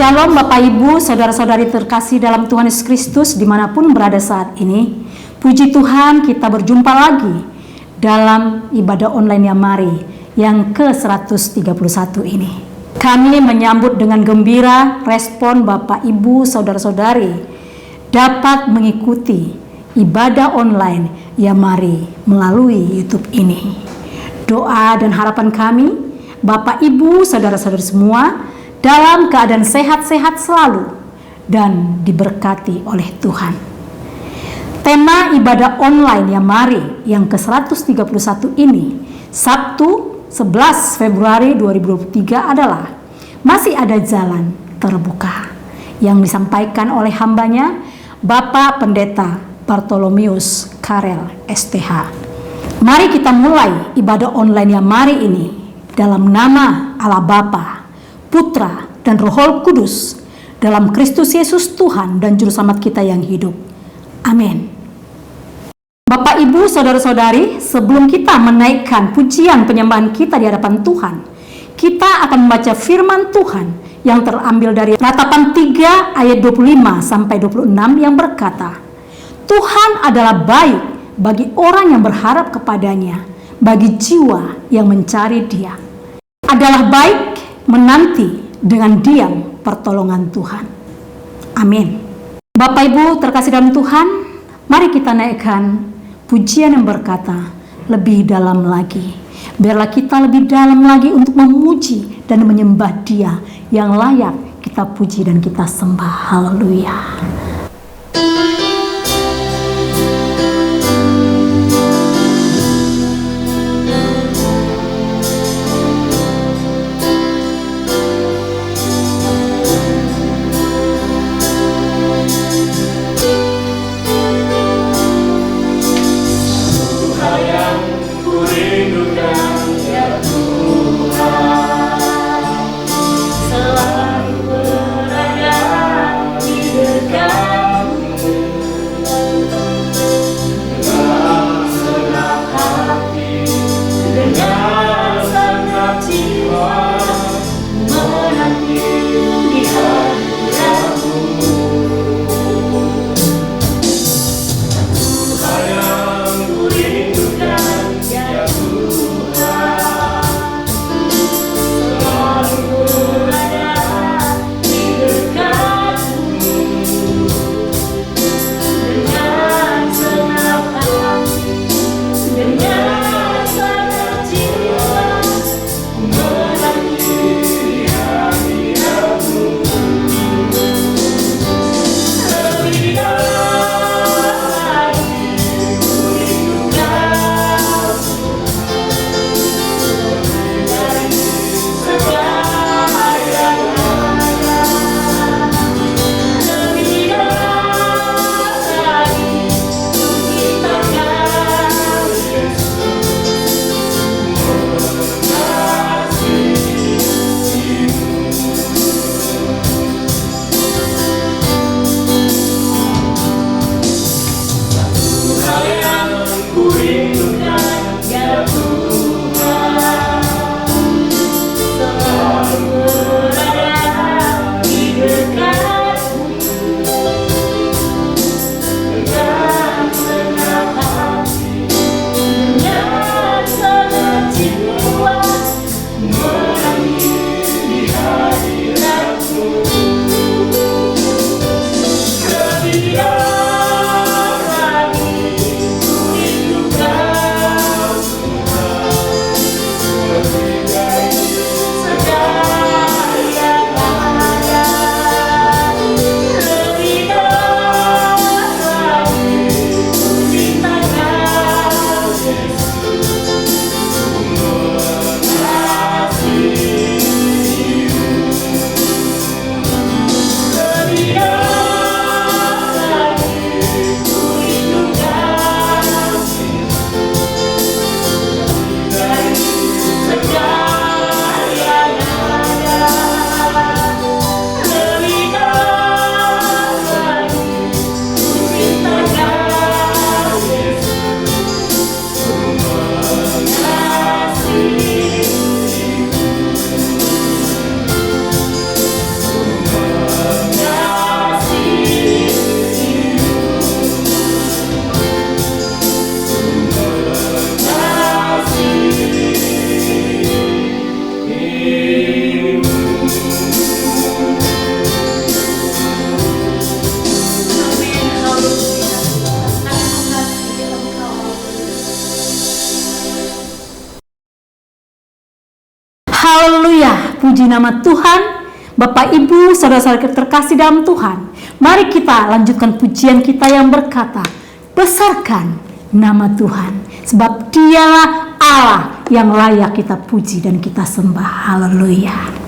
Shalom Bapak Ibu, saudara-saudari terkasih dalam Tuhan Yesus Kristus dimanapun berada saat ini. Puji Tuhan, kita berjumpa lagi dalam ibadah online Yamari yang ke-131 ini. Kami menyambut dengan gembira respon Bapak Ibu saudara-saudari dapat mengikuti ibadah online Yamari melalui YouTube ini. Doa dan harapan kami, Bapak Ibu saudara-saudari semua dalam keadaan sehat-sehat selalu dan diberkati oleh Tuhan. Tema ibadah online Yamari yang ke-131 ini, Sabtu 11 Februari 2023 adalah masih ada jalan terbuka yang disampaikan oleh hambanya Bapak Pendeta Bartolomeus Karel STH. Mari kita mulai ibadah online Yamari ini dalam nama Allah Bapa, Putra dan Roh Kudus, dalam Kristus Yesus Tuhan dan Juru Selamat kita yang hidup. Amin. Bapak Ibu saudara-saudari, sebelum kita menaikkan pujian penyembahan kita di hadapan Tuhan, kita akan membaca firman Tuhan yang terambil dari Ratapan 3 ayat 25 sampai 26 yang berkata, Tuhan adalah baik bagi orang yang berharap kepadanya, bagi jiwa yang mencari Dia. Adalah baik menanti dengan diam pertolongan Tuhan. Amin. Bapak Ibu terkasih dalam Tuhan, mari kita naikkan pujian yang berkata, lebih dalam lagi. Biarlah kita lebih dalam lagi untuk memuji dan menyembah Dia yang layak kita puji dan kita sembah. Haleluya. Selalu berada di dekat puji nama Tuhan. Bapak, Ibu, saudara-saudara terkasih dalam Tuhan, mari kita lanjutkan pujian kita yang berkata, besarkan nama Tuhan, sebab Dialah Allah yang layak kita puji dan kita sembah. Haleluya.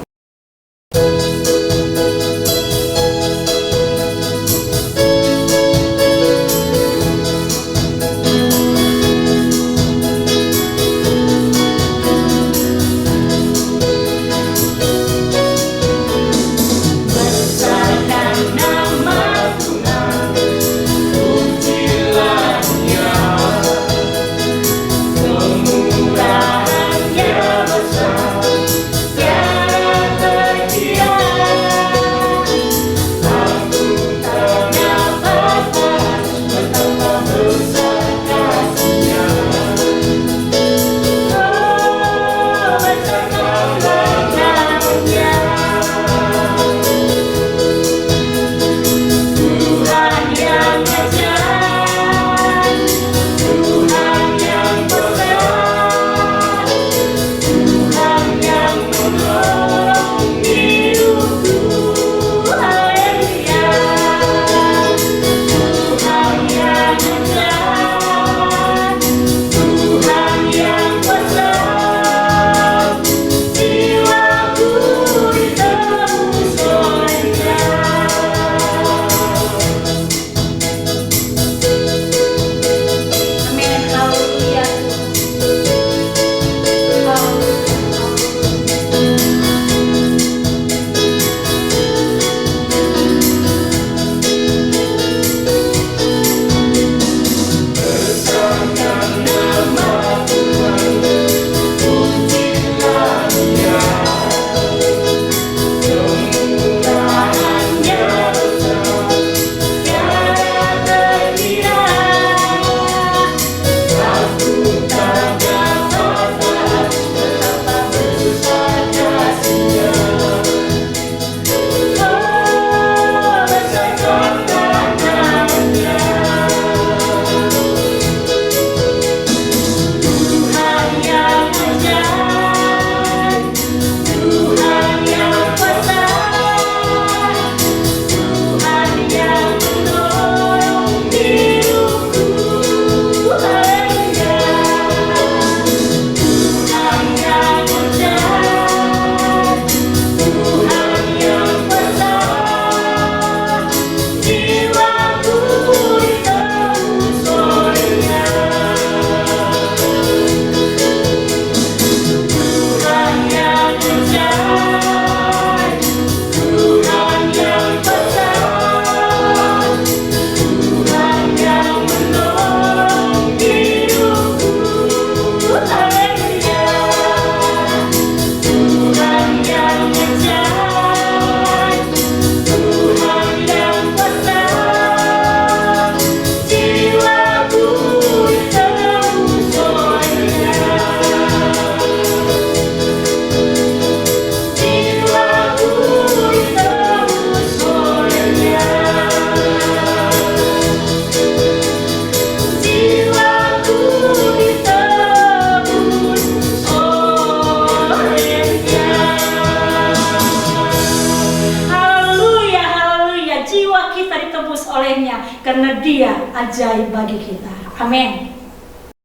karena Dia ajaib bagi kita. Amin.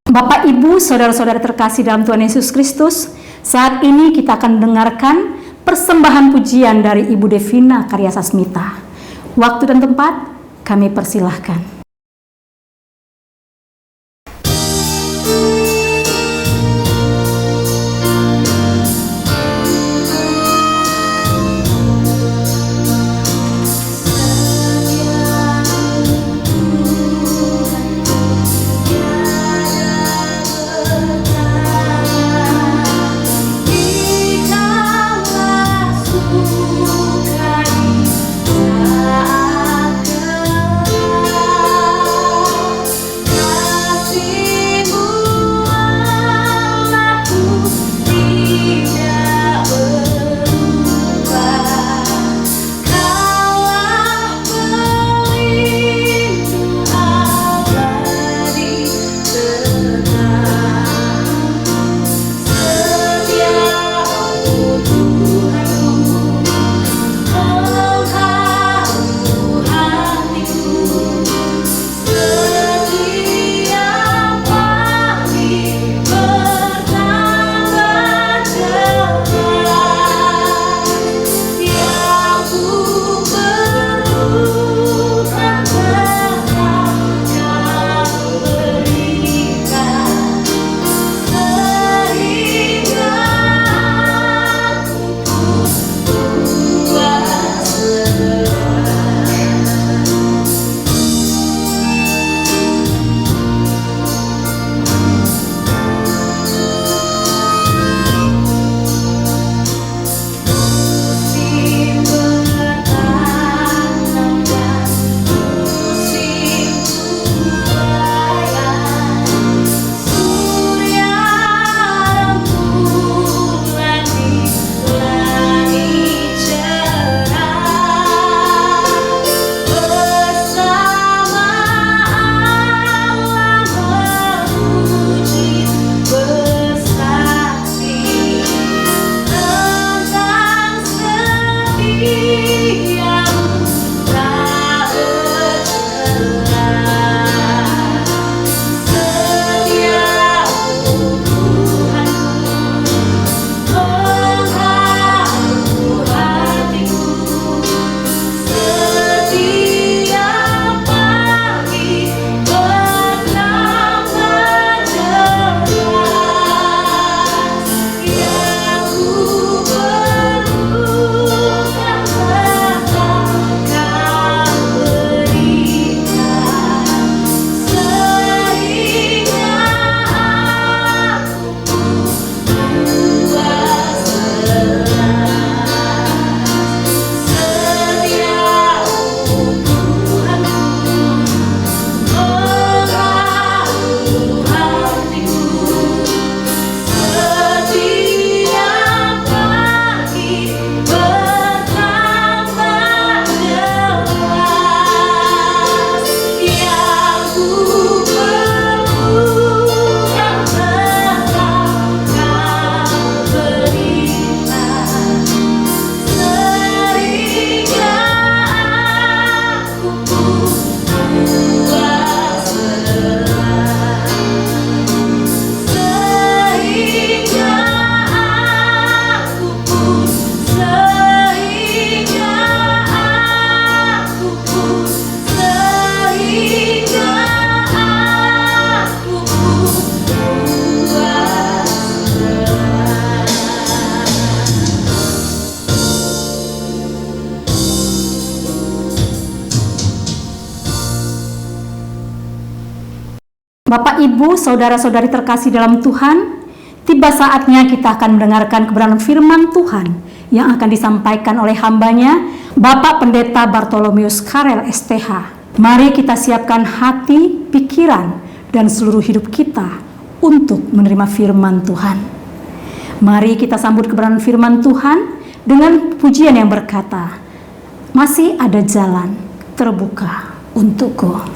Bapak, Ibu, saudara-saudara terkasih dalam Tuhan Yesus Kristus, saat ini kita akan dengarkan persembahan pujian dari Ibu Devina Karya Sasmita. Waktu dan tempat kami persilahkan. Kau Bapak, Ibu, saudara-saudari terkasih dalam Tuhan, tiba saatnya kita akan mendengarkan kebenaran firman Tuhan yang akan disampaikan oleh hambanya, Bapak Pendeta Bartolomeus Karel STH. Mari kita siapkan hati, pikiran, dan seluruh hidup kita untuk menerima firman Tuhan. Mari kita sambut kebenaran firman Tuhan dengan pujian yang berkata, "Masih ada jalan terbuka untukku."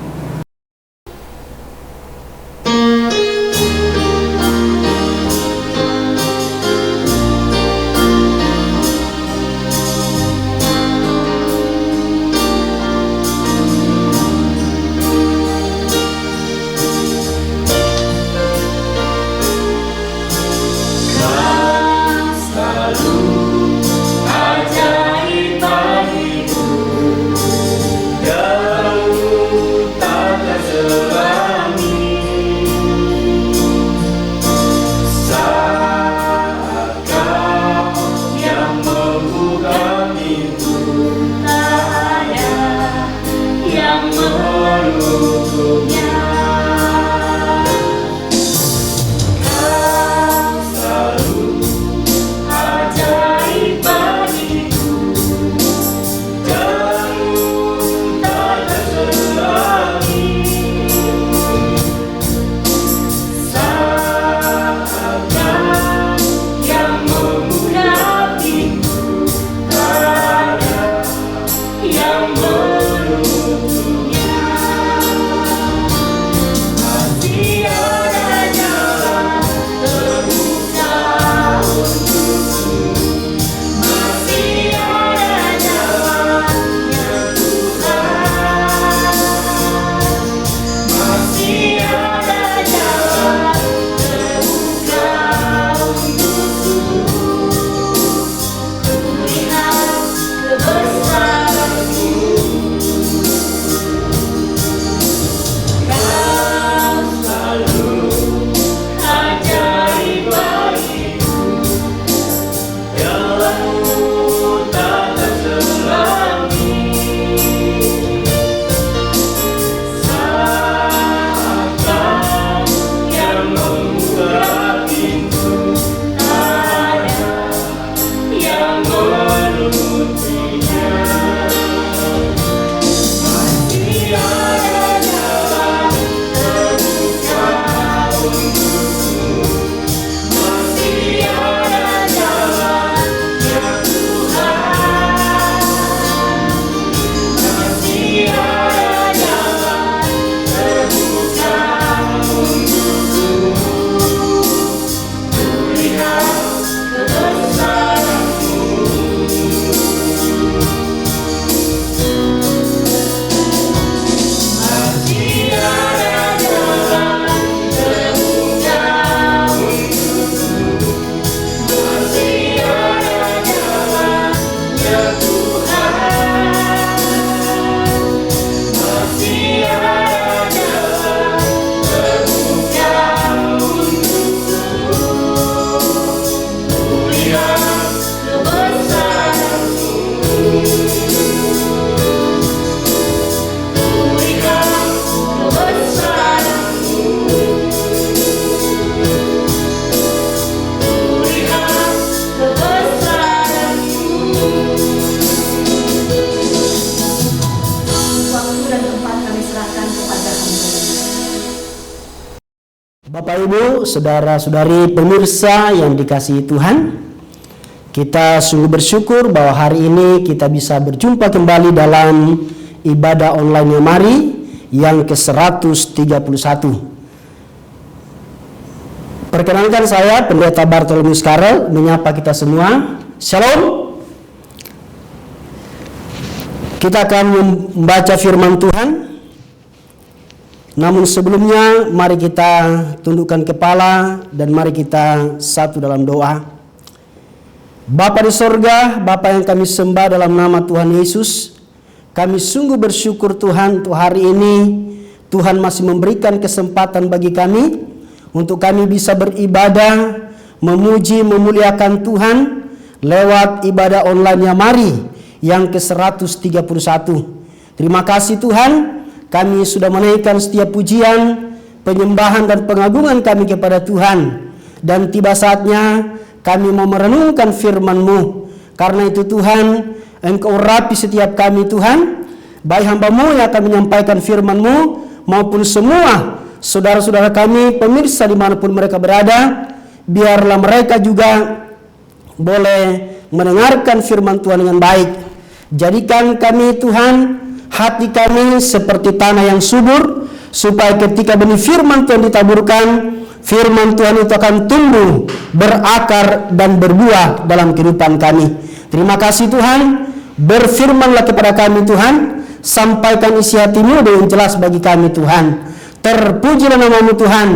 Bapak, Ibu, saudara-saudari pemirsa yang dikasihi Tuhan, kita sungguh bersyukur bahwa hari ini kita bisa berjumpa kembali dalam ibadah online Mari yang ke-131. Perkenalkan, saya Pendeta Bartolomeus Karel menyapa kita semua. Shalom. Kita akan membaca firman Tuhan. Namun sebelumnya mari kita tundukkan kepala dan mari kita satu dalam doa. Bapa di sorga, Bapa yang kami sembah dalam nama Tuhan Yesus, kami sungguh bersyukur Tuhan untuk hari ini. Tuhan masih memberikan kesempatan bagi kami untuk kami bisa beribadah, memuji, memuliakan Tuhan lewat ibadah online Mari yang ke-131. Terima kasih Tuhan, kami sudah menaikkan setiap pujian penyembahan dan pengagungan kami kepada Tuhan. Dan tiba saatnya kami mau merenungkan firman-Mu. Karena itu Tuhan, Engkau urapi setiap kami Tuhan, baik hamba-Mu yang akan menyampaikan firman-Mu, maupun semua saudara-saudara kami, pemirsa dimanapun mereka berada, biarlah mereka juga boleh mendengarkan firman Tuhan dengan baik. Jadikan kami Tuhan, hati kami seperti tanah yang subur, supaya ketika benih firman Tuhan ditaburkan, firman Tuhan itu akan tumbuh, berakar dan berbuah dalam kehidupan kami. Terima kasih Tuhan, berfirmanlah kepada kami Tuhan, sampaikan isi hati-Mu dengan jelas bagi kami Tuhan. Terpujilah nama-Mu Tuhan,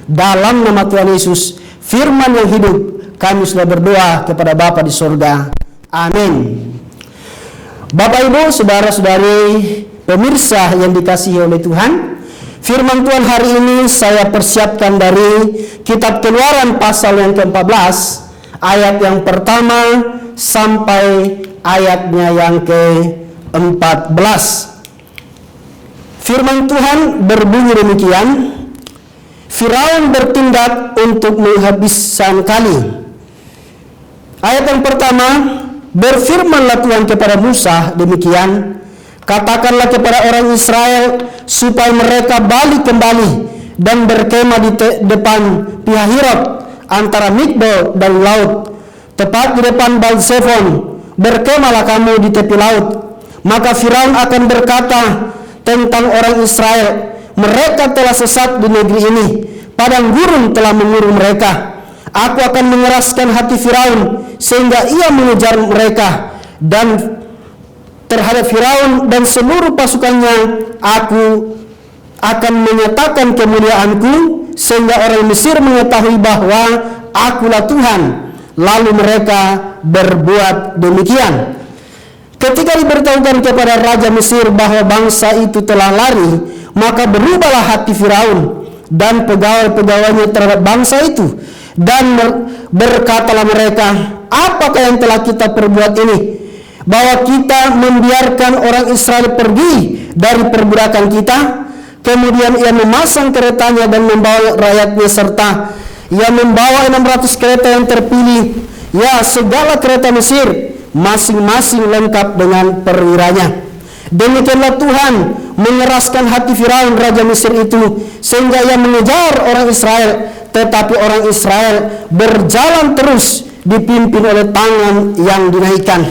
dalam nama Tuhan Yesus, firman yang hidup, kami sudah berdoa kepada Bapa di surga. Amin. Bapak Ibu, saudara-saudari, pemirsa yang dikasihi oleh Tuhan, firman Tuhan hari ini saya persiapkan dari kitab Keluaran pasal yang ke-14, ayat yang pertama sampai ayatnya yang ke-14. Firman Tuhan berbunyi demikian, Firaun bertindak untuk menghabiskan kali. Ayat yang pertama, berfirmanlah Tuhan kepada Musa demikian, katakanlah kepada orang Israel supaya mereka balik kembali dan berkemah di depan Pihahirot antara Migdol dan laut, tepat di depan Baal-Zephon. Berkemahlah kamu di tepi laut. Maka Firaun akan berkata tentang orang Israel, mereka telah sesat di negeri ini, padang gurun telah mengurung mereka. Aku akan mengeraskan hati Firaun sehingga ia mengejar mereka, dan terhadap Firaun dan seluruh pasukannya aku akan menyatakan kemuliaanku, sehingga orang Mesir mengetahui bahwa akulah Tuhan. Lalu mereka berbuat demikian. Ketika diberitahukan kepada Raja Mesir bahwa bangsa itu telah lari, maka berubahlah hati Firaun dan pegawai-pegawainya terhadap bangsa itu, dan berkatalah mereka, apakah yang telah kita perbuat ini, bahwa kita membiarkan orang Israel pergi dari perbudakan kita? Kemudian ia memasang keretanya dan membawa rakyatnya, serta ia membawa 600 kereta yang terpilih, ya segala kereta Mesir, masing-masing lengkap dengan perwiranya. Demikianlah Tuhan mengeraskan hati Firaun Raja Mesir itu, sehingga ia mengejar orang Israel, tetapi orang Israel berjalan terus dipimpin oleh tangan yang dinaikkan.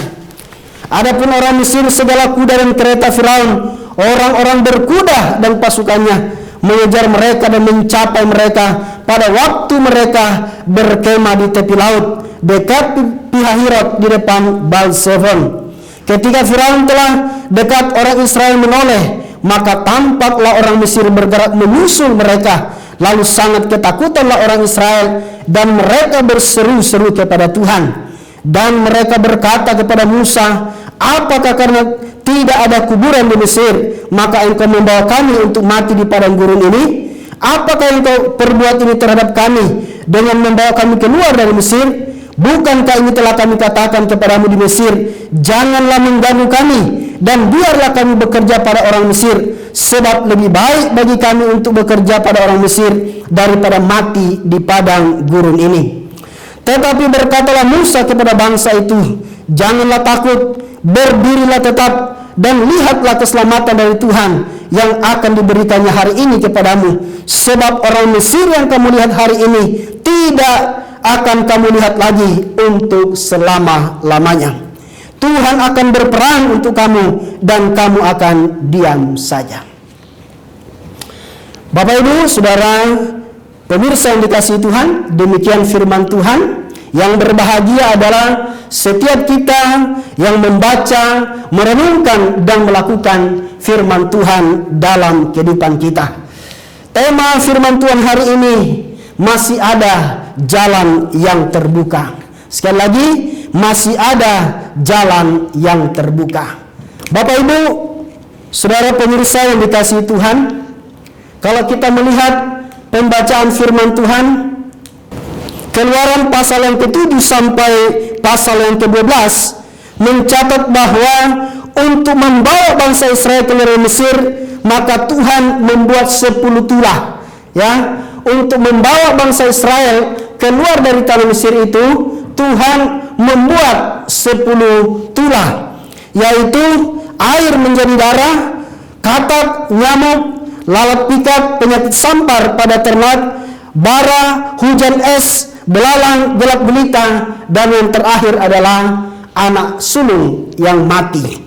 Adapun orang Mesir, segala kuda dan kereta Firaun, orang-orang berkuda dan pasukannya, mengejar mereka dan mencapai mereka pada waktu mereka berkemah di tepi laut dekat Pihahirot di depan Baal-Zephon. Ketika Firaun telah dekat, orang Israel menoleh, maka tampaklah orang Mesir bergerak menyusul mereka. Lalu sangat ketakutanlah orang Israel, dan mereka berseru-seru kepada Tuhan. Dan mereka berkata kepada Musa, apakah karena tidak ada kuburan di Mesir, maka engkau membawa kami untuk mati di padang gurun ini? Apakah yang engkau perbuat ini terhadap kami dengan membawa kami keluar dari Mesir? Bukankah ini telah kami katakan kepadamu di Mesir, janganlah mengganggu kami, dan biarlah kami bekerja pada orang Mesir, sebab lebih baik bagi kami untuk bekerja pada orang Mesir daripada mati di padang gurun ini. Tetapi berkatalah Musa kepada bangsa itu, janganlah takut, berdirilah tetap, dan lihatlah keselamatan dari Tuhan yang akan diberikannya hari ini kepadamu. Sebab orang Mesir yang kamu lihat hari ini tidak akan kamu lihat lagi untuk selama-lamanya. Tuhan akan berperang untuk kamu, dan kamu akan diam saja. Bapak Ibu, Saudara, pemirsa yang dikasihi Tuhan, demikian firman Tuhan. Yang berbahagia adalah setiap kita yang membaca, merenungkan, dan melakukan firman Tuhan dalam kehidupan kita. Tema firman Tuhan hari ini, masih ada jalan yang terbuka. Sekali lagi, masih ada jalan yang terbuka. Bapak Ibu, Saudara pemirsa yang dikasihi Tuhan, kalau kita melihat pembacaan firman Tuhan, Keluaran pasal yang ke-7 sampai pasal yang ke-12 mencatat bahwa untuk membawa bangsa Israel keluar dari Mesir, maka Tuhan membuat 10 tulah ya, untuk membawa bangsa Israel keluar dari tanah Mesir itu, Tuhan membuat 10 tulah, yaitu air menjadi darah, katak, nyamuk, lalat pikat, penyakit sampar pada ternak, bara, hujan es, belalang, gelap gulita, dan yang terakhir adalah anak sulung yang mati.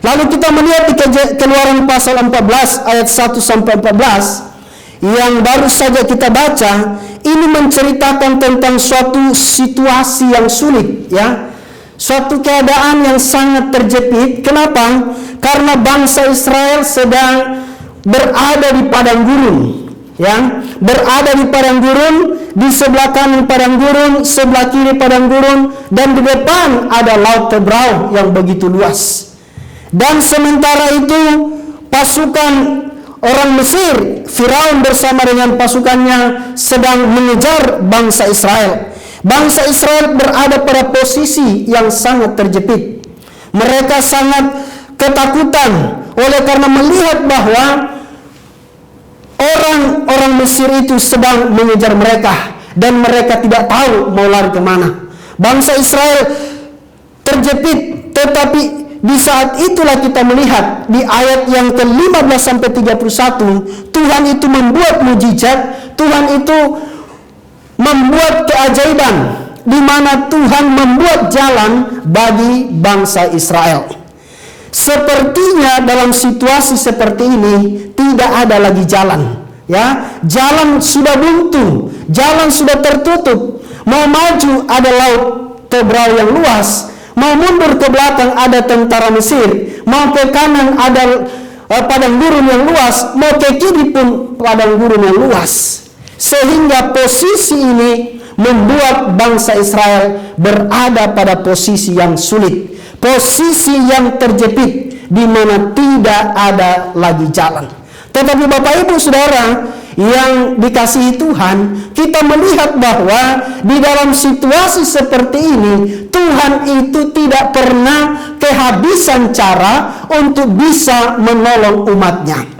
Lalu kita melihat di Keluaran pasal 14 ayat 1 sampai 14 yang baru saja kita baca, ini menceritakan tentang suatu situasi yang sulit, ya. Suatu keadaan yang sangat terjepit. Kenapa? Karena bangsa Israel sedang berada di padang gurun, ya. Berada di padang gurun, di sebelah kanan padang gurun, sebelah kiri padang gurun, dan di depan ada laut Tebrau yang begitu luas. Dan sementara itu pasukan orang Mesir, Firaun bersama dengan pasukannya sedang mengejar bangsa Israel. Bangsa Israel berada pada posisi yang sangat terjepit. Mereka sangat ketakutan oleh karena melihat bahwa orang-orang Mesir itu sedang mengejar mereka dan mereka tidak tahu mau lari kemana. Bangsa Israel terjepit, tetapi di saat itulah kita melihat di ayat yang ke-15 sampai 31, Tuhan itu membuat mujizat, Tuhan itu membuat keajaiban, di mana Tuhan membuat jalan bagi bangsa Israel. Sepertinya dalam situasi seperti ini tidak ada lagi jalan, ya. Jalan sudah buntu, jalan sudah tertutup. Mau maju ada laut Tebrau yang luas, mau mundur ke belakang ada tentara Mesir, mau ke kanan ada padang gurun yang luas, mau ke kiri pun padang gurun yang luas. Sehingga posisi ini membuat bangsa Israel berada pada posisi yang sulit, posisi yang terjepit, di mana tidak ada lagi jalan. Tetapi Bapak Ibu Saudara yang dikasihi Tuhan, kita melihat bahwa di dalam situasi seperti ini Tuhan itu tidak pernah kehabisan cara untuk bisa menolong umatnya.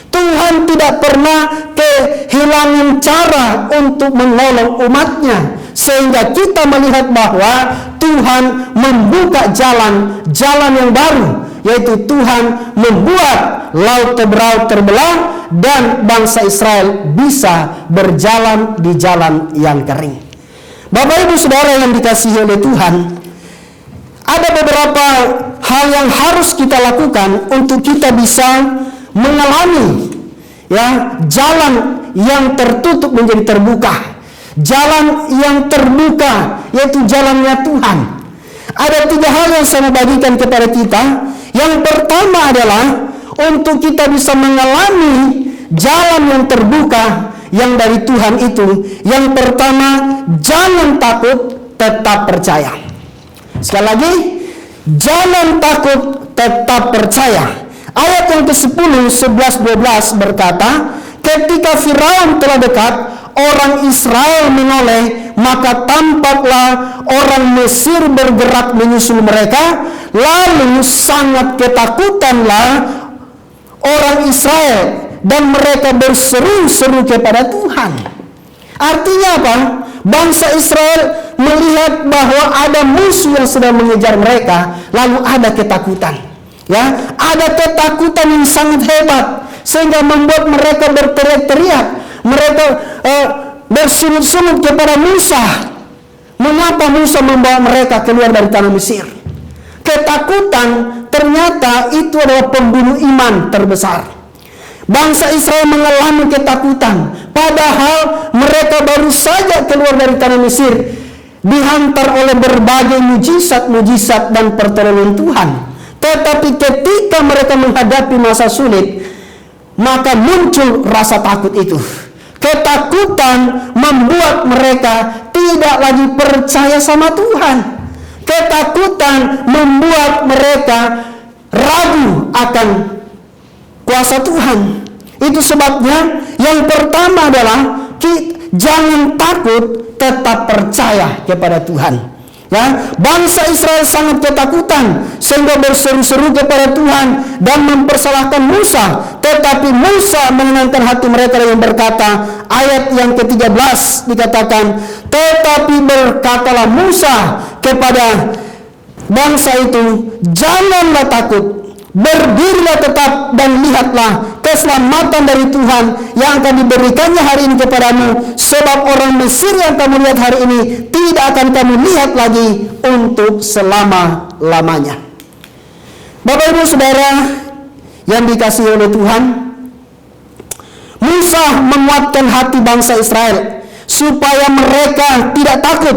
Tuhan tidak pernah kehilangan cara untuk menolong umatnya, sehingga kita melihat bahwa Tuhan membuka jalan yang baru, yaitu Tuhan membuat laut Tebrau terbelah dan bangsa Israel bisa berjalan di jalan yang kering. Bapak Ibu Saudara yang dikasihi oleh Tuhan, ada beberapa hal yang harus kita lakukan untuk kita bisa mengalami, ya, jalan yang tertutup menjadi terbuka, jalan yang terbuka yaitu jalannya Tuhan. Ada 3 hal yang saya bagikan kepada kita. Yang pertama adalah untuk kita bisa mengalami jalan yang terbuka yang dari Tuhan itu. Yang pertama, jangan takut, tetap percaya. Sekali lagi, jangan takut, tetap percaya. Ayat yang ke-10, 11, 12 berkata, ketika Firaun telah dekat, orang Israel menoleh, maka tampaklah orang Mesir bergerak menyusul mereka, lalu sangat ketakutanlah orang Israel dan mereka berseru-seru kepada Tuhan. Artinya apa? Bangsa Israel melihat bahwa ada musuh yang sedang mengejar mereka, lalu ada ketakutan. Ya, ada ketakutan yang sangat hebat sehingga membuat mereka berteriak-teriak. Mereka bersungut-sungut kepada Musa. Mengapa Musa membawa mereka keluar dari tanah Mesir? Ketakutan ternyata itu adalah pembunuh iman terbesar. Bangsa Israel mengalami ketakutan, padahal mereka baru saja keluar dari tanah Mesir, dihantar oleh berbagai mujizat-mujizat dan pertolongan Tuhan. Tetapi ketika mereka menghadapi masa sulit, maka muncul rasa takut itu. Ketakutan membuat mereka tidak lagi percaya sama Tuhan. Ketakutan membuat mereka ragu akan kuasa Tuhan. Itu sebabnya yang pertama adalah jangan takut, tetap percaya kepada Tuhan. Ya, bangsa Israel sangat ketakutan sehingga berseru-seru kepada Tuhan dan mempersalahkan Musa. Tetapi Musa menenangkan hati mereka yang berkata, ayat yang ke-13 dikatakan, tetapi berkatalah Musa kepada bangsa itu, janganlah takut, berdirilah tetap dan lihatlah keselamatan dari Tuhan yang akan diberikannya hari ini kepadamu, sebab orang Mesir yang kamu lihat hari ini tidak akan kamu lihat lagi untuk selama-lamanya. Bapak Ibu Saudara yang dikasihi oleh Tuhan, Musa menguatkan hati bangsa Israel supaya mereka tidak takut,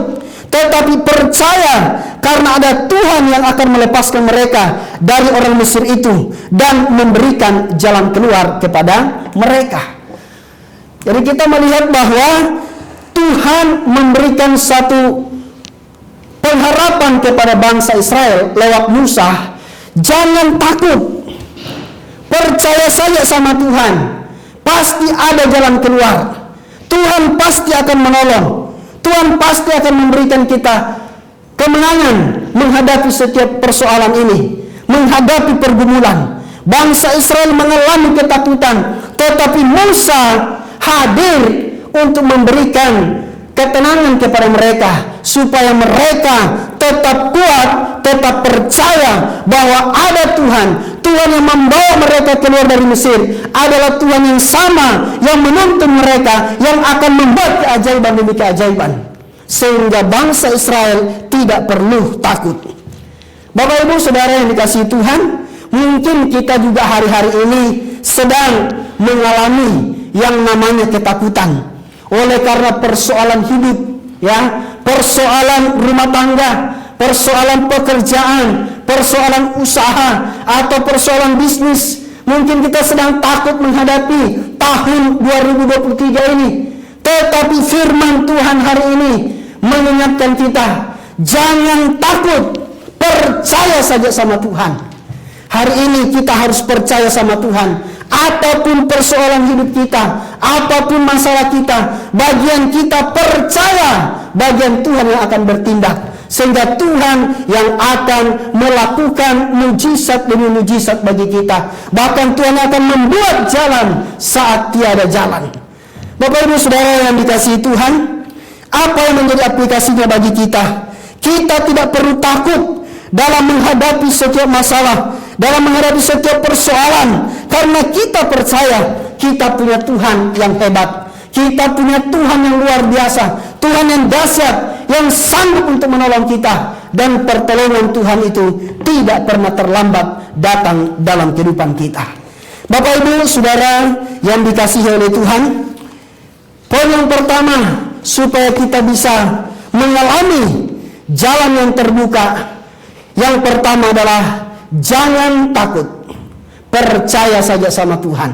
tetapi percaya karena ada Tuhan yang akan melepaskan mereka dari orang Mesir itu dan memberikan jalan keluar kepada mereka. Jadi kita melihat bahwa Tuhan memberikan satu pengharapan kepada bangsa Israel lewat Musa. Jangan takut, percaya saja sama Tuhan, pasti ada jalan keluar. Tuhan pasti akan menolong. Tuhan pasti akan memberikan kita kemenangan menghadapi setiap persoalan ini, menghadapi pergumulan. Bangsa Israel mengalami ketakutan, tetapi Musa hadir untuk memberikan ketenangan kepada mereka supaya mereka tetap kuat, tetap percaya bahwa ada Tuhan. Tuhan yang membawa mereka keluar dari Mesir adalah Tuhan yang sama yang menuntun mereka, yang akan membuat keajaiban demi keajaiban, sehingga bangsa Israel tidak perlu takut. Bapak Ibu Saudara yang dikasihi Tuhan, mungkin kita juga hari-hari ini sedang mengalami yang namanya ketakutan oleh karena persoalan hidup, ya, persoalan rumah tangga, persoalan pekerjaan, persoalan usaha atau persoalan bisnis. Mungkin kita sedang takut menghadapi tahun 2023 ini. Tetapi firman Tuhan hari ini mengingatkan kita, jangan takut, percaya saja sama Tuhan. Hari ini kita harus percaya sama Tuhan. Apapun persoalan hidup kita, apapun masalah kita, bagian kita percaya, bagian Tuhan yang akan bertindak. Sehingga Tuhan yang akan melakukan mujizat demi mujizat bagi kita. Bahkan Tuhan akan membuat jalan saat tiada jalan. Bapak Ibu Saudara yang dikasihi Tuhan, apa yang menjadi aplikasinya bagi kita? Kita tidak perlu takut dalam menghadapi setiap masalah, dalam menghadapi setiap persoalan, karena kita percaya kita punya Tuhan yang hebat, kita punya Tuhan yang luar biasa, Tuhan yang dahsyat, yang sanggup untuk menolong kita, dan pertolongan Tuhan itu tidak pernah terlambat datang dalam kehidupan kita. Bapak Ibu Saudara yang dikasihi oleh Tuhan, poin yang pertama supaya kita bisa mengalami jalan yang terbuka, yang pertama adalah jangan takut, percaya saja sama Tuhan.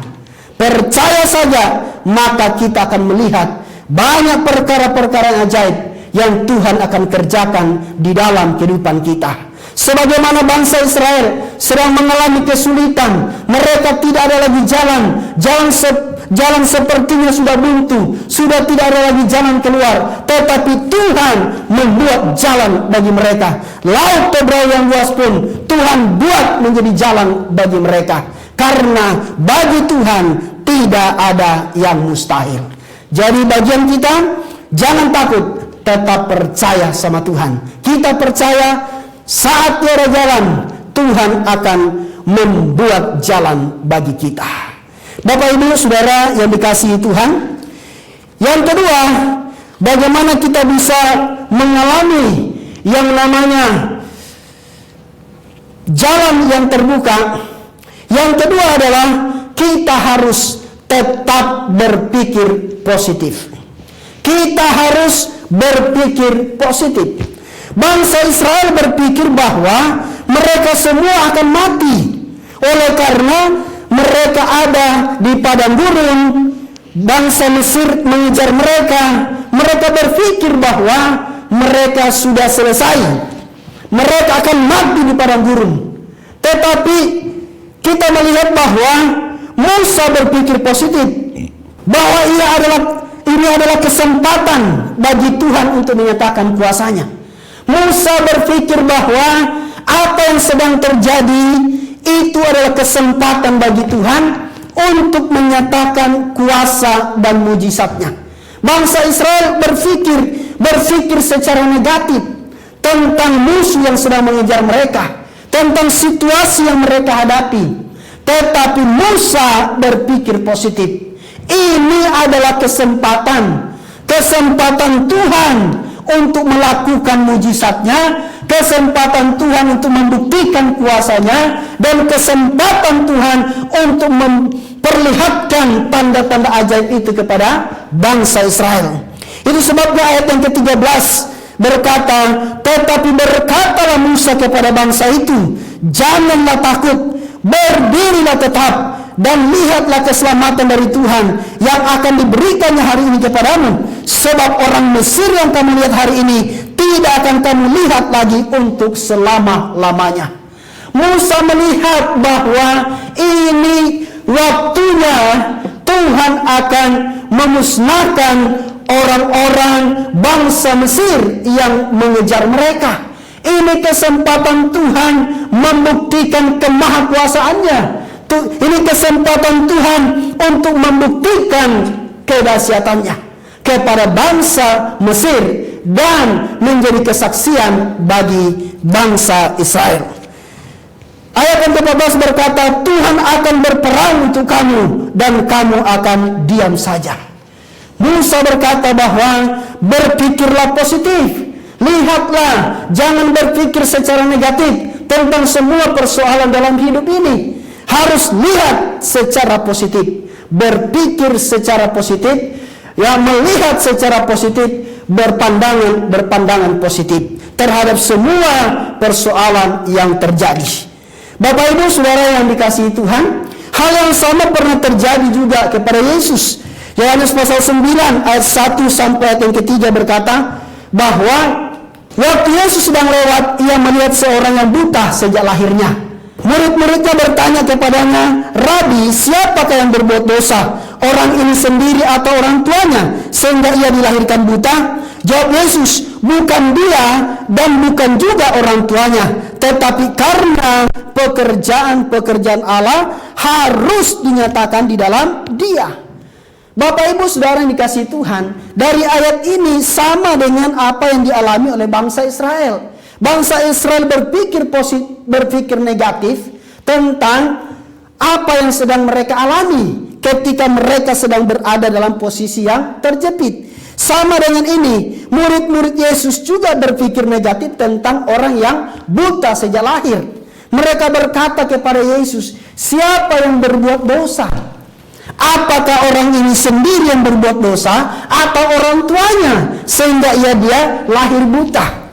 Percaya saja, maka kita akan melihat banyak perkara-perkara yang ajaib yang Tuhan akan kerjakan di dalam kehidupan kita. Sebagaimana bangsa Israel sedang mengalami kesulitan, mereka tidak ada lagi jalan sepertinya sudah buntu, sudah tidak ada lagi jalan keluar, tetapi Tuhan membuat jalan bagi mereka. Laut Tebrau yang luas pun Tuhan buat menjadi jalan bagi mereka, karena bagi Tuhan tidak ada yang mustahil. Jadi bagian kita, jangan takut, tetap percaya sama Tuhan. Kita percaya saat tiada jalan, Tuhan akan membuat jalan bagi kita. Bapak Ibu Saudara yang dikasihi Tuhan, yang kedua, bagaimana kita bisa mengalami yang namanya jalan yang terbuka? Yang kedua adalah kita harus tetap berpikir positif. Kita harus berpikir positif. Bangsa Israel berpikir bahwa mereka semua akan mati oleh karena mereka ada di padang gurun. Bangsa Mesir mengejar mereka. Mereka berpikir bahwa mereka sudah selesai, mereka akan mati di padang gurun. Tetapi kita melihat bahwa Musa berpikir positif, bahwa ini adalah kesempatan bagi Tuhan untuk menyatakan kuasanya. Musa berpikir bahwa apa yang sedang terjadi itu adalah kesempatan bagi Tuhan untuk menyatakan kuasa dan mujizatnya. Bangsa Israel berpikir secara negatif tentang musuh yang sedang mengejar mereka, tentang situasi yang mereka hadapi. Tetapi Musa berpikir positif. Ini adalah kesempatan Tuhan untuk melakukan mujizatnya, kesempatan Tuhan untuk membuktikan kuasanya, dan kesempatan Tuhan untuk memperlihatkan tanda-tanda ajaib itu kepada bangsa Israel. Itu sebabnya ayat yang ke-13 berkata, tetapi berkatalah Musa kepada bangsa itu, janganlah takut, berdirilah tetap, dan lihatlah keselamatan dari Tuhan yang akan diberikannya hari ini kepadamu. Sebab orang Mesir yang kamu lihat hari ini tidak akan kamu lihat lagi untuk selama-lamanya. Musa melihat bahwa ini waktunya Tuhan akan memusnahkan orang-orang bangsa Mesir yang mengejar mereka. Ini kesempatan Tuhan membuktikan kemahakuasaannya. Ini kesempatan Tuhan untuk membuktikan kedahsyatannya kepada bangsa Mesir dan menjadi kesaksian bagi bangsa Israel. Ayat yang ke-14 berkata, Tuhan akan berperang untuk kamu dan kamu akan diam saja. Musa berkata bahwa berpikirlah positif. Lihatlah, jangan berpikir secara negatif tentang semua persoalan dalam hidup ini. Harus lihat secara positif, berpikir secara positif, melihat secara positif, berpandangan positif terhadap semua persoalan yang terjadi. Bapak Ibu Saudara yang dikasihi Tuhan, hal yang sama pernah terjadi juga kepada Yesus. Yohanes pasal 9 ayat 1 sampai ayat yang ke-3 berkata bahwa waktu Yesus sedang lewat, ia melihat seorang yang buta sejak lahirnya. Murid-muridnya bertanya kepadanya, Rabi, siapakah yang berbuat dosa? Orang ini sendiri atau orang tuanya sehingga ia dilahirkan buta? Jawab Yesus, bukan dia dan bukan juga orang tuanya, tetapi karena pekerjaan-pekerjaan Allah harus dinyatakan di dalam dia. Bapak Ibu Saudara yang dikasihi Tuhan, dari ayat ini sama dengan apa yang dialami oleh bangsa Israel. Bangsa Israel berpikir negatif tentang apa yang sedang mereka alami ketika mereka sedang berada dalam posisi yang terjepit. Sama dengan ini, murid-murid Yesus juga berpikir negatif tentang orang yang buta sejak lahir. Mereka berkata kepada Yesus, siapa yang berbuat dosa? Apakah orang ini sendiri yang berbuat dosa atau orang tuanya sehingga dia lahir buta?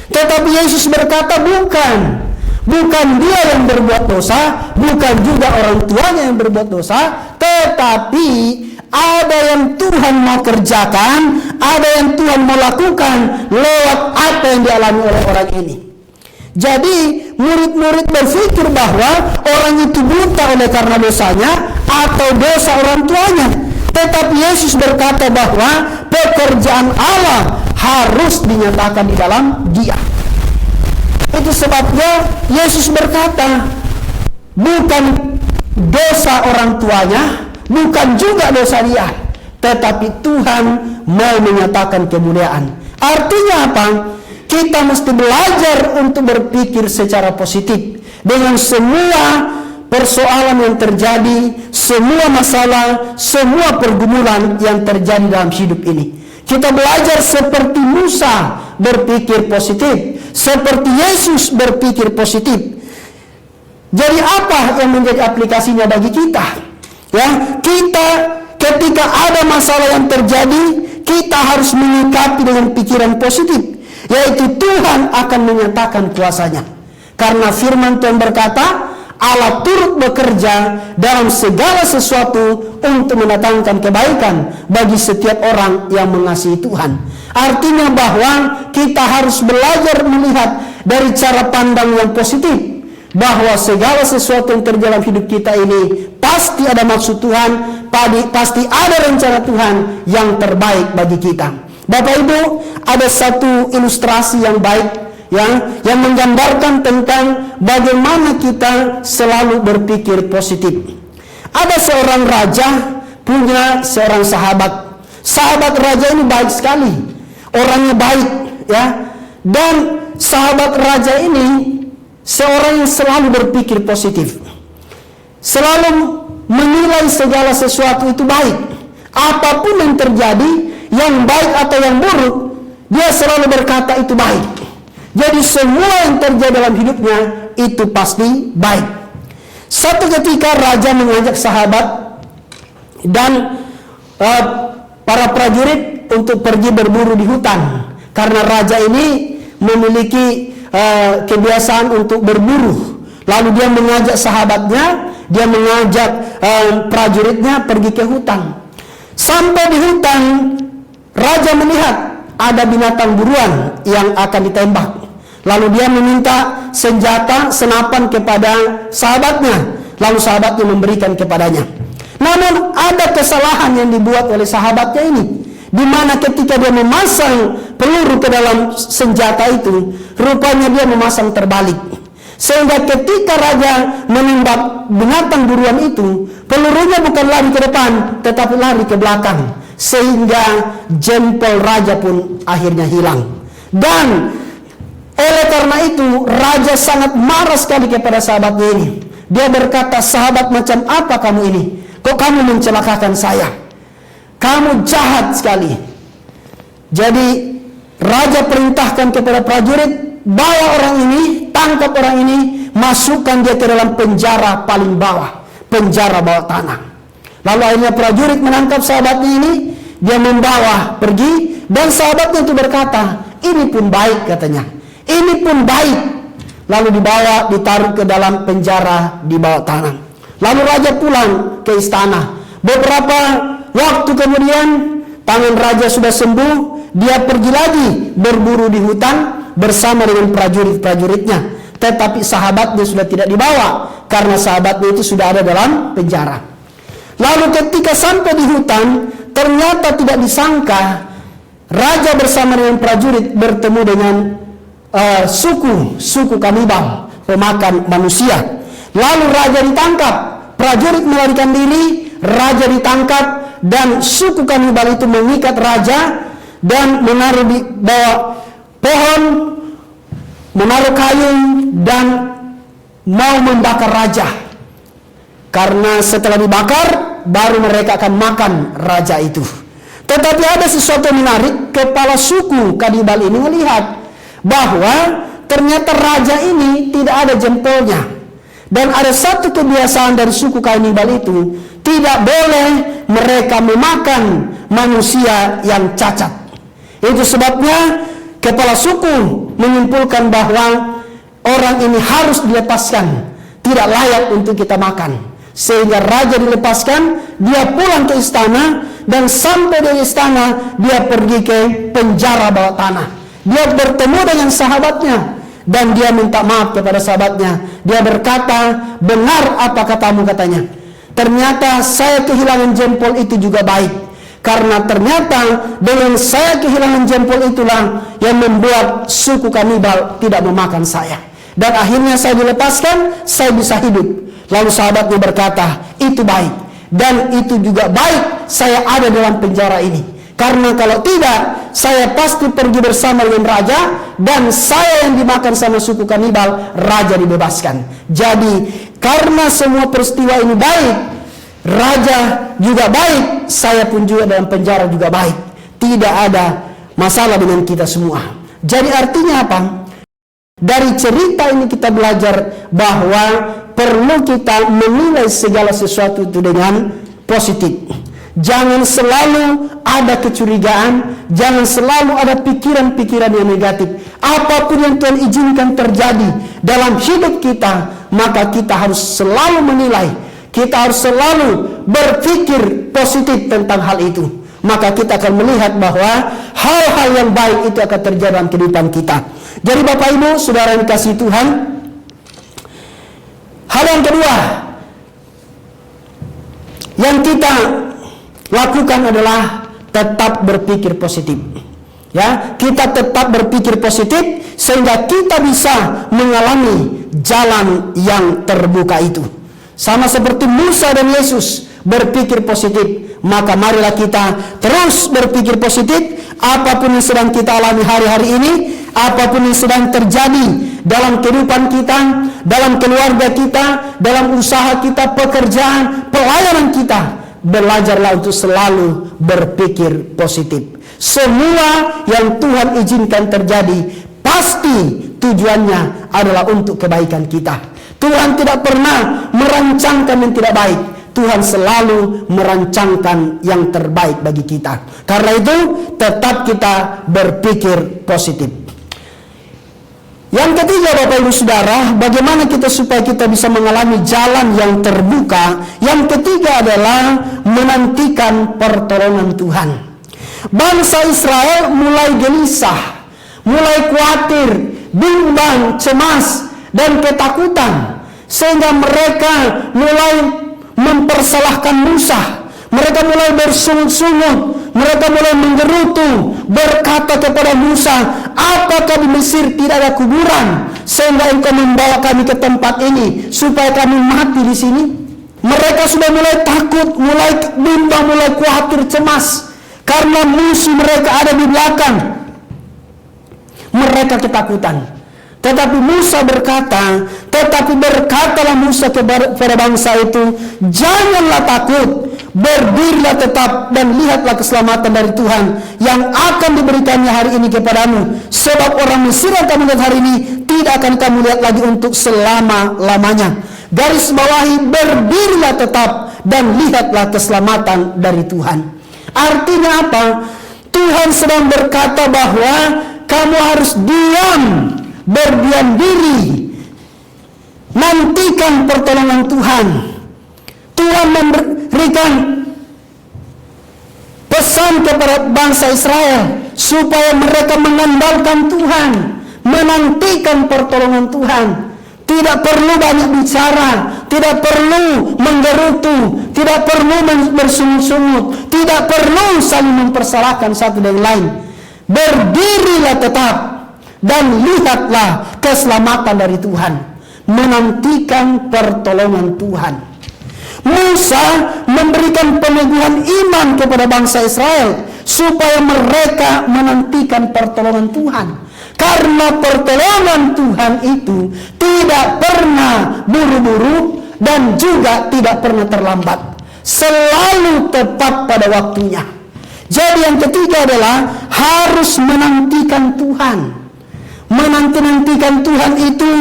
Tetapi Yesus berkata bukan dia yang berbuat dosa, bukan juga orang tuanya yang berbuat dosa, tetapi ada yang Tuhan mau kerjakan, ada yang Tuhan mau lakukan lewat apa yang dialami oleh orang ini. Jadi murid-murid berpikir bahwa orang itu buta oleh karena dosanya atau dosa orang tuanya. Tetapi Yesus berkata bahwa pekerjaan Allah harus dinyatakan di dalam dia. Itu sebabnya Yesus berkata, bukan dosa orang tuanya, bukan juga dosa dia, tetapi Tuhan mau menyatakan kemuliaan. Artinya apa? Kita mesti belajar untuk berpikir secara positif dengan semua persoalan yang terjadi, semua masalah, semua pergumulan yang terjadi dalam hidup ini. Kita belajar seperti Musa berpikir positif, seperti Yesus berpikir positif. Jadi apa yang menjadi aplikasinya bagi kita? Ya, kita ketika ada masalah yang terjadi, kita harus menyikapi dengan pikiran positif, yaitu Tuhan akan menyatakan kuasanya. Karena firman Tuhan berkata, Allah turut bekerja dalam segala sesuatu untuk mendatangkan kebaikan bagi setiap orang yang mengasihi Tuhan. Artinya bahwa kita harus belajar melihat dari cara pandang yang positif, bahwa segala sesuatu yang terjadi dalam hidup kita ini pasti ada maksud Tuhan, pasti ada rencana Tuhan yang terbaik bagi kita. Bapak Ibu, ada satu ilustrasi yang baik yang menggambarkan tentang bagaimana kita selalu berpikir positif. Ada seorang raja punya seorang sahabat. Sahabat raja ini baik sekali, orangnya baik, ya. Dan sahabat raja ini seorang yang selalu berpikir positif, selalu menilai segala sesuatu itu baik. Apapun yang terjadi, yang baik atau yang buruk, dia selalu berkata itu baik. Jadi semua yang terjadi dalam hidupnya itu pasti baik. Satu ketika raja mengajak sahabat dan para prajurit untuk pergi berburu di hutan, karena raja ini memiliki kebiasaan untuk berburu. Lalu dia mengajak sahabatnya, dia mengajak prajuritnya pergi ke hutan. Sampai di hutan, raja melihat ada binatang buruan yang akan ditembak. Lalu dia meminta senjata, senapan kepada sahabatnya. Lalu sahabatnya memberikan kepadanya. Namun ada kesalahan yang dibuat oleh sahabatnya ini, di mana ketika dia memasang peluru ke dalam senjata itu, rupanya dia memasang terbalik. Sehingga ketika raja menembak binatang buruan itu, pelurunya bukan lari ke depan, tetapi lari ke belakang. Sehingga jempol raja pun akhirnya hilang. Dan oleh karena itu, raja sangat marah sekali kepada sahabatnya ini. Dia berkata, sahabat macam apa kamu ini? Kok kamu mencelakakan saya? Kamu jahat sekali. Jadi raja perintahkan kepada prajurit, bawa orang ini, tangkap orang ini, masukkan dia ke dalam penjara paling bawah, penjara bawah tanah. Lalu akhirnya prajurit menangkap sahabatnya ini, dia membawa pergi, dan sahabatnya itu berkata, ini pun baik katanya, ini pun baik. Lalu dibawa, ditaruh ke dalam penjara di bawah tanah. Lalu raja pulang ke istana. Beberapa waktu kemudian, tangan raja sudah sembuh, dia pergi lagi berburu di hutan bersama dengan prajurit-prajuritnya. Tetapi sahabatnya sudah tidak dibawa, karena sahabatnya itu sudah ada dalam penjara. Lalu ketika sampai di hutan, ternyata tidak disangka, raja bersama dengan prajurit bertemu dengan suku kanibal, pemakan manusia. Lalu raja ditangkap, prajurit melarikan diri, raja ditangkap, dan suku kanibal itu mengikat raja dan menaruh di bawah pohon, menaruh kayu, dan mau membakar raja. Karena setelah dibakar, baru mereka akan makan raja itu. Tetapi ada sesuatu yang menarik. Kepala suku kanibal ini melihat bahwa ternyata raja ini tidak ada jempolnya. Dan ada satu kebiasaan dari suku kanibal itu, tidak boleh mereka memakan manusia yang cacat. Itu sebabnya kepala suku menyimpulkan bahwa orang ini harus dilepaskan, tidak layak untuk kita makan. Sehingga raja dilepaskan, dia pulang ke istana, dan sampai di istana dia pergi ke penjara bawah tanah. Dia bertemu dengan sahabatnya, dan dia minta maaf kepada sahabatnya. Dia berkata, benar apa katamu, katanya. Ternyata saya kehilangan jempol itu juga baik. Karena ternyata dengan saya kehilangan jempol itulah yang membuat suku kanibal tidak memakan saya. Dan akhirnya saya dilepaskan, saya bisa hidup. Lalu sahabatnya berkata, itu baik. Dan itu juga baik saya ada dalam penjara ini. Karena kalau tidak, saya pasti pergi bersama dengan raja, dan saya yang dimakan sama suku kanibal, raja dibebaskan. Jadi karena semua peristiwa ini baik, raja juga baik, saya pun juga dalam penjara juga baik. Tidak ada masalah dengan kita semua. Jadi artinya apa? Dari cerita ini kita belajar bahwa perlu kita menilai segala sesuatu itu dengan positif. Jangan selalu ada kecurigaan, jangan selalu ada pikiran-pikiran yang negatif. Apapun yang Tuhan izinkan terjadi dalam hidup kita, maka kita harus selalu menilai, kita harus selalu berpikir positif tentang hal itu. Maka kita akan melihat bahwa hal-hal yang baik itu akan terjadi dalam kehidupan kita. Jadi Bapak Ibu, saudara yang dikasihi Tuhan, hal yang kedua yang kita lakukan adalah tetap berpikir positif. Ya, kita tetap berpikir positif sehingga kita bisa mengalami jalan yang terbuka itu. Sama seperti Musa dan Yesus berpikir positif, maka marilah kita terus berpikir positif. Apapun yang sedang kita alami hari-hari ini, apapun yang sedang terjadi dalam kehidupan kita, dalam keluarga kita, dalam usaha kita, pekerjaan, pelayanan kita, belajarlah untuk selalu berpikir positif. Semua yang Tuhan izinkan terjadi pasti tujuannya adalah untuk kebaikan kita. Tuhan tidak pernah merancangkan yang tidak baik. Tuhan selalu merancangkan yang terbaik bagi kita. Karena itu tetap kita berpikir positif. Yang ketiga, Bapak Ibu Saudara, bagaimana kita supaya kita bisa mengalami jalan yang terbuka? Yang ketiga adalah menantikan pertolongan Tuhan. Bangsa Israel mulai gelisah, mulai khawatir, bimbang, cemas, dan ketakutan. Sehingga mereka mulai mempersalahkan Musa. Mereka mulai bersungut-sungut, mereka mulai menggerutu, berkata kepada Musa, apakah di Mesir tidak ada kuburan sehingga engkau membawa kami ke tempat ini supaya kami mati di sini? Mereka sudah mulai takut, mulai bimbang, mulai khawatir, cemas karena musuh mereka ada di belakang. Mereka ketakutan. Tetapi Musa berkata, berkatalah Musa kepada bangsa itu, janganlah takut, berdirilah tetap dan lihatlah keselamatan dari Tuhan yang akan diberikannya hari ini kepadamu. Sebab orang Mesir yang kamu lihat hari ini tidak akan kamu lihat lagi untuk selama-lamanya. Garis bawahi, berdirilah tetap dan lihatlah keselamatan dari Tuhan. Artinya apa? Tuhan sedang berkata bahwa kamu harus diam, berdiam diri, nantikan pertolongan Tuhan. Tuhan memberikan pesan kepada bangsa Israel supaya mereka mengandalkan Tuhan, menantikan pertolongan Tuhan. Tidak perlu banyak bicara, tidak perlu menggerutu, tidak perlu bersungut-sungut, tidak perlu saling mempersalahkan satu dengan lain. Berdirilah tetap dan lihatlah keselamatan dari Tuhan, menantikan pertolongan Tuhan. Musa memberikan peneguhan iman kepada bangsa Israel supaya mereka menantikan pertolongan Tuhan. Karena pertolongan Tuhan itu tidak pernah buru-buru dan juga tidak pernah terlambat. Selalu tepat pada waktunya. Jadi yang ketiga adalah harus menantikan Tuhan. Menanti-nantikan Tuhan itu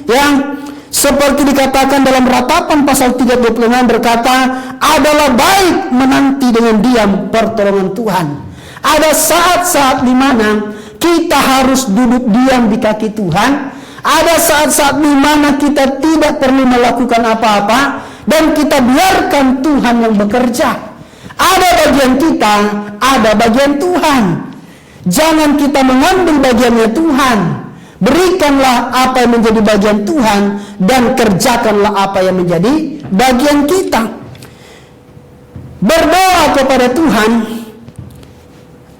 yang seperti dikatakan dalam Ratapan pasal 3:26 berkata, adalah baik menanti dengan diam pertolongan Tuhan. Ada saat-saat di mana kita harus duduk diam di kaki Tuhan. Ada saat-saat di mana kita tidak perlu melakukan apa-apa dan kita biarkan Tuhan yang bekerja. Ada bagian kita, ada bagian Tuhan. Jangan kita mengambil bagiannya Tuhan. Berikanlah apa yang menjadi bagian Tuhan dan kerjakanlah apa yang menjadi bagian kita. Berdoa kepada Tuhan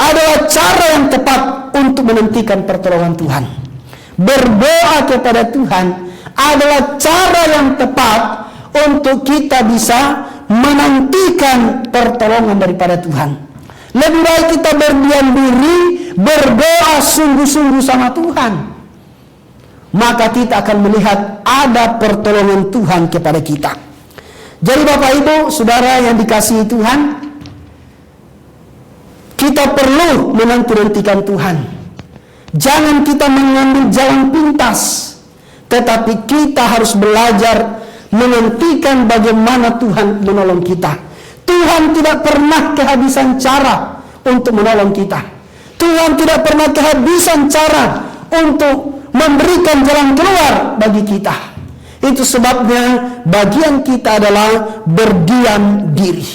adalah cara yang tepat untuk menantikan pertolongan Tuhan. Berdoa kepada Tuhan adalah cara yang tepat untuk kita bisa menantikan pertolongan daripada Tuhan. Lebih baik kita berdiam diri, berdoa sungguh-sungguh sama Tuhan. Maka kita akan melihat ada pertolongan Tuhan kepada kita. Jadi Bapak Ibu, Saudara yang dikasihi Tuhan, kita perlu menanti-nantikan Tuhan. Jangan kita mengambil jalan pintas, tetapi kita harus belajar menantikan bagaimana Tuhan menolong kita. Tuhan tidak pernah kehabisan cara untuk menolong kita. Tuhan tidak pernah kehabisan cara untuk memberikan jalan keluar bagi kita. Itu sebabnya bagian kita adalah berdiam diri.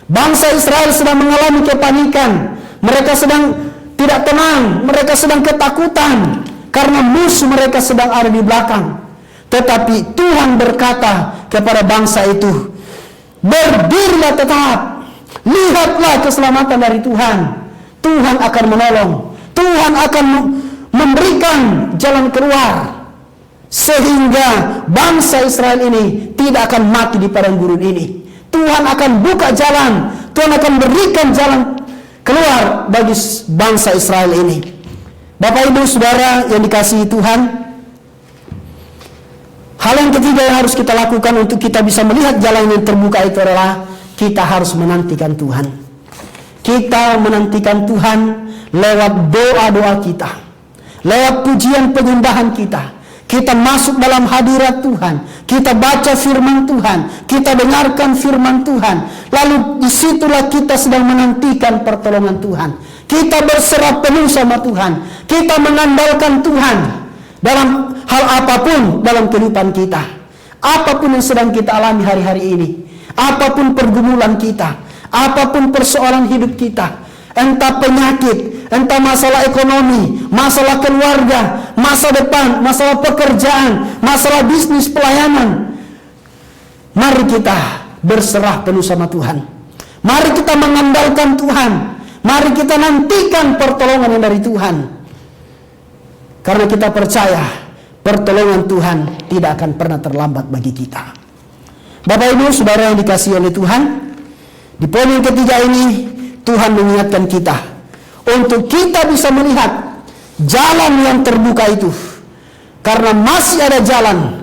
Bangsa Israel sedang mengalami kepanikan. Mereka sedang tidak tenang. Mereka sedang ketakutan karena musuh mereka sedang ada di belakang. Tetapi Tuhan berkata kepada bangsa itu, berdirilah tetap, lihatlah keselamatan dari Tuhan. Tuhan akan menolong. Tuhan akan memberikan jalan keluar, sehingga bangsa Israel ini tidak akan mati di padang gurun ini. Tuhan akan buka jalan, Tuhan akan berikan jalan keluar bagi bangsa Israel ini. Bapak Ibu Saudara yang dikasihi Tuhan, hal yang ketiga yang harus kita lakukan untuk kita bisa melihat jalan yang terbuka itu adalah kita harus menantikan Tuhan. Kita menantikan Tuhan lewat doa-doa kita, lewat pujian penyembahan kita. Kita masuk dalam hadirat Tuhan, kita baca firman Tuhan, kita dengarkan firman Tuhan. Lalu disitulah kita sedang menantikan pertolongan Tuhan. Kita berserah penuh sama Tuhan, kita mengandalkan Tuhan dalam hal apapun dalam kehidupan kita. Apapun yang sedang kita alami hari-hari ini, apapun pergumulan kita, apapun persoalan hidup kita, entah penyakit, entah masalah ekonomi, masalah keluarga, masa depan, masalah pekerjaan, masalah bisnis, pelayanan, mari kita berserah penuh sama Tuhan. Mari kita mengandalkan Tuhan. Mari kita nantikan pertolongan yang dari Tuhan. Karena kita percaya pertolongan Tuhan tidak akan pernah terlambat bagi kita. Bapak Ibu Saudara yang dikasihi oleh Tuhan, di poin yang ketiga ini Tuhan mengingatkan kita untuk kita bisa melihat jalan yang terbuka itu. Karena masih ada jalan,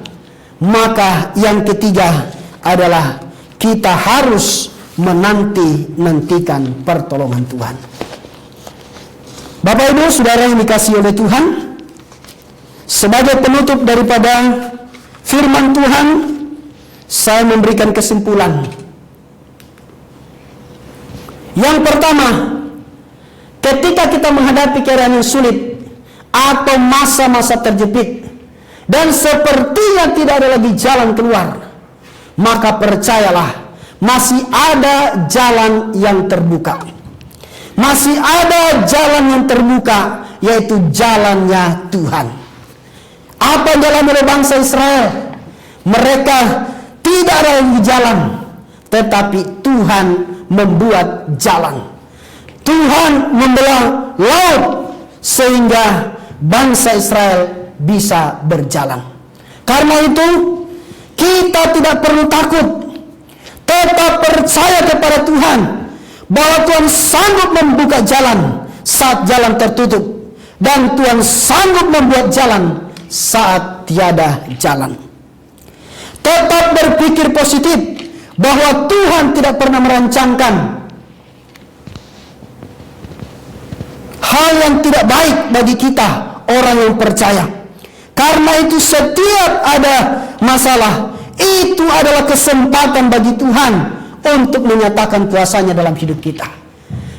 maka yang ketiga adalah kita harus menantikan pertolongan Tuhan. Bapak Ibu Saudara yang dikasihi oleh Tuhan, sebagai penutup daripada firman Tuhan, saya memberikan kesimpulan. Yang pertama, ketika kita menghadapi keadaan yang sulit atau masa-masa terjepit dan sepertinya tidak ada lagi jalan keluar, maka percayalah masih ada jalan yang terbuka. Masih ada jalan yang terbuka, yaitu jalannya Tuhan. Apa yang dialami oleh bangsa Israel? Mereka tidak ada lagi jalan, tetapi Tuhan membuat jalan. Tuhan membelah laut sehingga bangsa Israel bisa berjalan. Karena itu kita tidak perlu takut. Tetap percaya kepada Tuhan bahwa Tuhan sanggup membuka jalan saat jalan tertutup, dan Tuhan sanggup membuat jalan saat tiada jalan. Tetap berpikir positif bahwa Tuhan tidak pernah merancangkan hal yang tidak baik bagi kita orang yang percaya. Karena itu setiap ada masalah, itu adalah kesempatan bagi Tuhan untuk menyatakan kuasanya dalam hidup kita.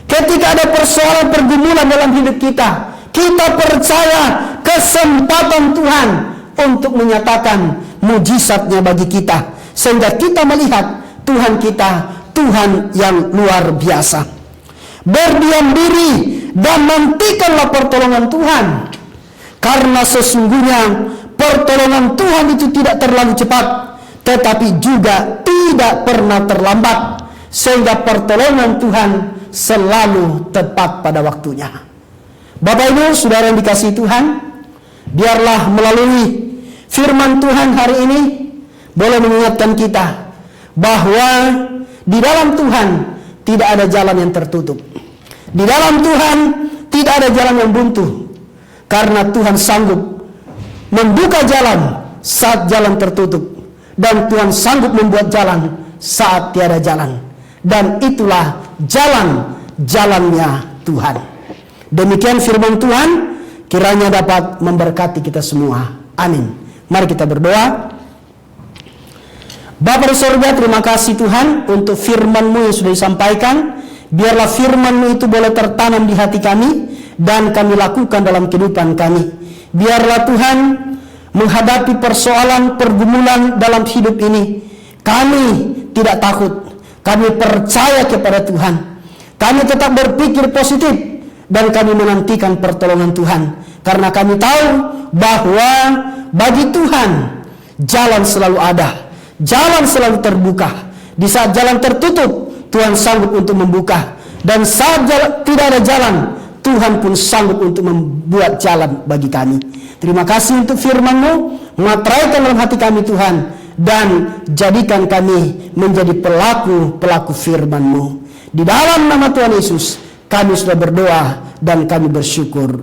Ketika ada persoalan pergumulan dalam hidup kita, kita percaya kesempatan Tuhan untuk menyatakan mujizatnya bagi kita, sehingga kita melihat Tuhan kita, Tuhan yang luar biasa. Berdiam diri dan nantikanlah pertolongan Tuhan, karena sesungguhnya pertolongan Tuhan itu tidak terlalu cepat, tetapi juga tidak pernah terlambat, sehingga pertolongan Tuhan selalu tepat pada waktunya. Bapak Ibu Saudara yang dikasihi Tuhan, biarlah melalui firman Tuhan hari ini boleh mengingatkan kita bahwa di dalam Tuhan tidak ada jalan yang tertutup. Di dalam Tuhan tidak ada jalan yang buntu, karena Tuhan sanggup membuka jalan saat jalan tertutup, dan Tuhan sanggup membuat jalan saat tiada jalan. Dan itulah jalannya Tuhan. Demikian firman Tuhan, kiranya dapat memberkati kita semua. Amin. Mari kita berdoa. Bapa di surga, terima kasih Tuhan untuk firman-Mu yang sudah disampaikan. Biarlah firman-Mu itu boleh tertanam di hati kami dan kami lakukan dalam kehidupan kami. Biarlah Tuhan menghadapi persoalan pergumulan dalam hidup ini, kami tidak takut. Kami percaya kepada Tuhan. Kami tetap berpikir positif dan kami menantikan pertolongan Tuhan, karena kami tahu bahwa bagi Tuhan jalan selalu ada, jalan selalu terbuka. Di saat jalan tertutup, Tuhan sanggup untuk membuka, dan saat tidak ada jalan, Tuhan pun sanggup untuk membuat jalan bagi kami. Terima kasih untuk firman-Mu, materaikan dalam hati kami Tuhan, dan jadikan kami menjadi pelaku-pelaku firman-Mu. Di dalam nama Tuhan Yesus, kami sudah berdoa dan kami bersyukur.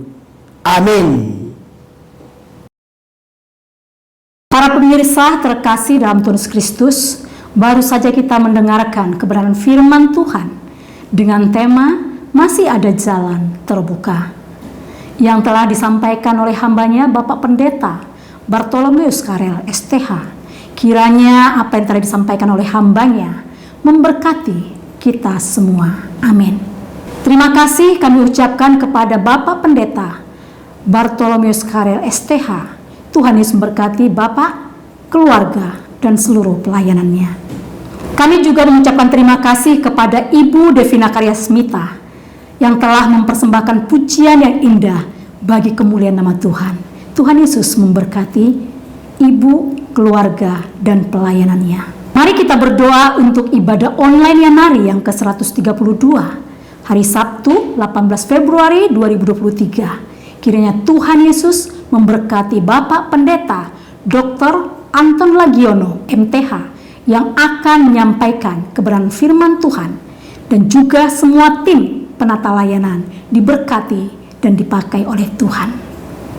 Amin. Para pemirsa terkasih dalam Tuhan Yesus Kristus, baru saja kita mendengarkan kebenaran firman Tuhan dengan tema masih ada jalan terbuka yang telah disampaikan oleh hambanya Bapak Pendeta Bartolomeus Karel STH. Kiranya apa yang telah disampaikan oleh hambanya memberkati kita semua. Amin. Terima kasih kami ucapkan kepada Bapak Pendeta Bartolomeus Karel STH. Tuhan Yesus memberkati Bapak, keluarga, dan seluruh pelayanannya. Kami juga mengucapkan terima kasih kepada Ibu Devina Karya Smita yang telah mempersembahkan pujian yang indah bagi kemuliaan nama Tuhan. Tuhan Yesus memberkati Ibu, keluarga, dan pelayanannya. Mari kita berdoa untuk ibadah online Yamari yang ke-132 hari Sabtu 18 Februari 2023. Kiranya Tuhan Yesus memberkati Bapak Pendeta Dr. Anton Lagiono MTH yang akan menyampaikan kebenaran firman Tuhan, dan juga semua tim penata layanan diberkati dan dipakai oleh Tuhan.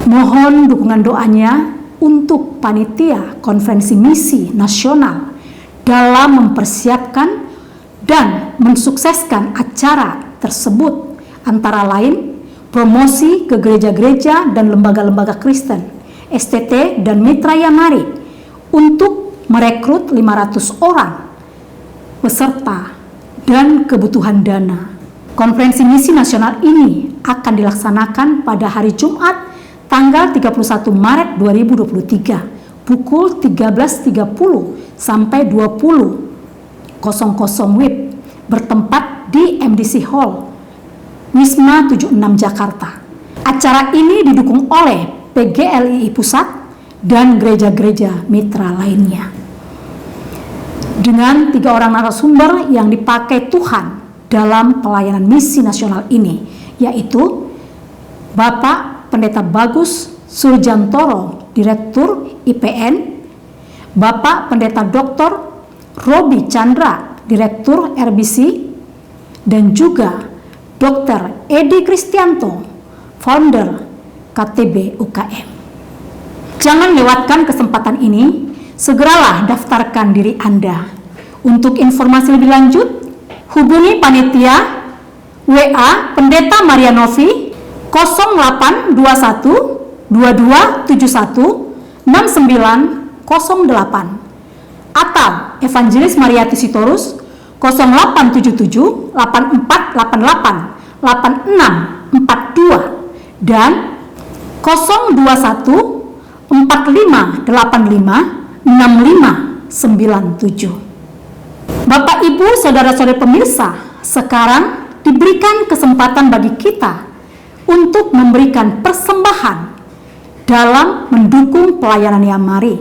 Mohon dukungan doanya untuk panitia konferensi misi nasional dalam mempersiapkan dan mensukseskan acara tersebut, antara lain promosi ke gereja-gereja dan lembaga-lembaga Kristen, STT dan Mitra Yamari untuk merekrut 500 orang peserta dan kebutuhan dana. Konferensi misi nasional ini akan dilaksanakan pada hari Jumat tanggal 31 Maret 2023 pukul 13.30 sampai 20.00 WIB bertempat di MDC Hall Wisma 76 Jakarta. Acara ini didukung oleh PGLII Pusat dan gereja-gereja mitra lainnya. Dengan 3 orang narasumber yang dipakai Tuhan dalam pelayanan misi nasional ini, yaitu Bapak Pendeta Bagus Surjantoro, Direktur IPN, Bapak Pendeta Dr. Robi Chandra, Direktur RBC, dan juga Dr. Edi Kristianto, Founder KTB UKM. Jangan lewatkan kesempatan ini, segeralah daftarkan diri Anda. Untuk informasi lebih lanjut, hubungi panitia WA Pendeta Marianovi 0821 2271 6908 atau Evangelis Mariati Sitorus 0877 8488 8642 dan 021 4585 6597. Bapak, Ibu, saudara-saudari pemirsa, sekarang diberikan kesempatan bagi kita untuk memberikan persembahan dalam mendukung pelayanan Yamari.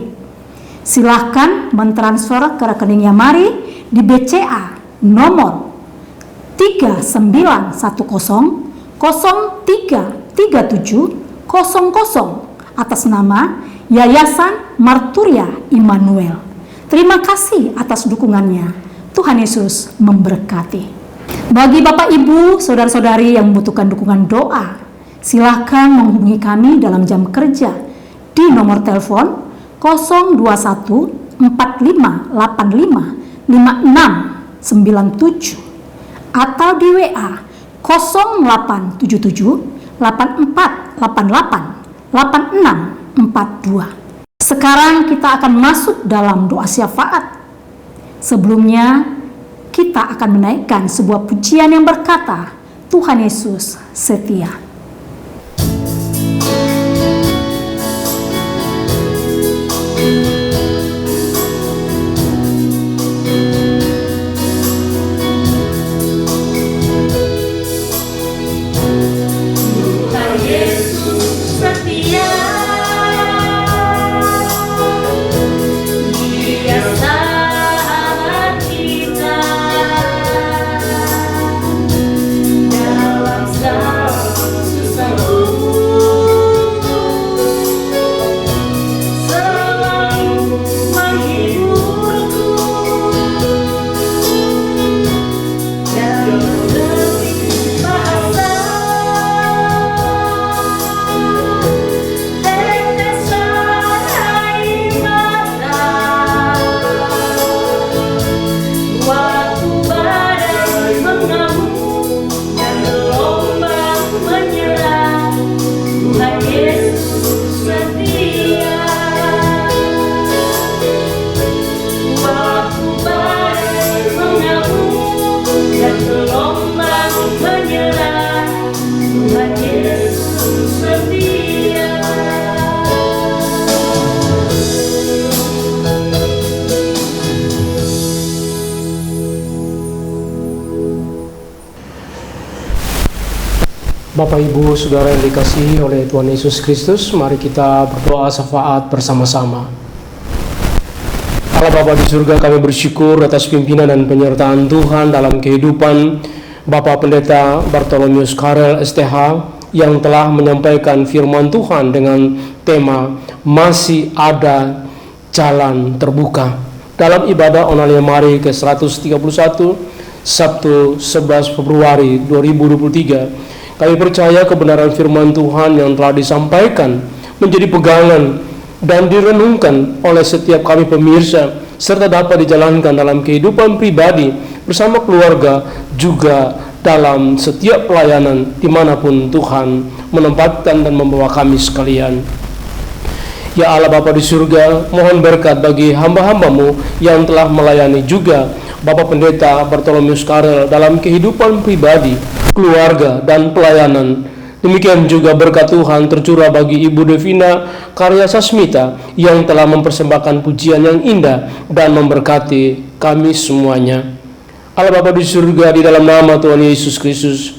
Silahkan mentransfer ke rekening Yamari di BCA nomor 3910033700 atas nama Yayasan Marturia Immanuel. Terima kasih atas dukungannya. Tuhan Yesus memberkati. Bagi Bapak, Ibu, saudara-saudari yang membutuhkan dukungan doa, silahkan menghubungi kami dalam jam kerja di nomor telepon 021 4585 5697 atau di WA 0877 8488 8642. Sekarang kita akan masuk dalam doa syafaat. Sebelumnya, kita akan menaikkan sebuah pujian yang berkata, Tuhan Yesus setia. Dalam Bapak, Ibu, Saudara yang dikasihi oleh Tuhan Yesus Kristus, mari kita berdoa syafaat bersama-sama. Allah Bapa di surga, kami bersyukur atas pimpinan dan penyertaan Tuhan dalam kehidupan Bapak Pendeta Bartolomeus Karel STH yang telah menyampaikan firman Tuhan dengan tema Masih Ada Jalan Terbuka dalam ibadah online Mari ke-131 Sabtu 11 Februari 2023. Kami percaya kebenaran firman Tuhan yang telah disampaikan menjadi pegangan dan direnungkan oleh setiap kami pemirsa, serta dapat dijalankan dalam kehidupan pribadi bersama keluarga, juga dalam setiap pelayanan dimanapun Tuhan menempatkan dan membawa kami sekalian. Ya Allah Bapa di surga, mohon berkat bagi hamba-hambamu yang telah melayani juga Bapak Pendeta Bartolomeus Karel dalam kehidupan pribadi, keluarga, dan pelayanan. Demikian juga berkat Tuhan tercurah bagi Ibu Devina Karya Sasmita yang telah mempersembahkan pujian yang indah dan memberkati kami semuanya. Allah Bapa di surga, di dalam nama Tuhan Yesus Kristus,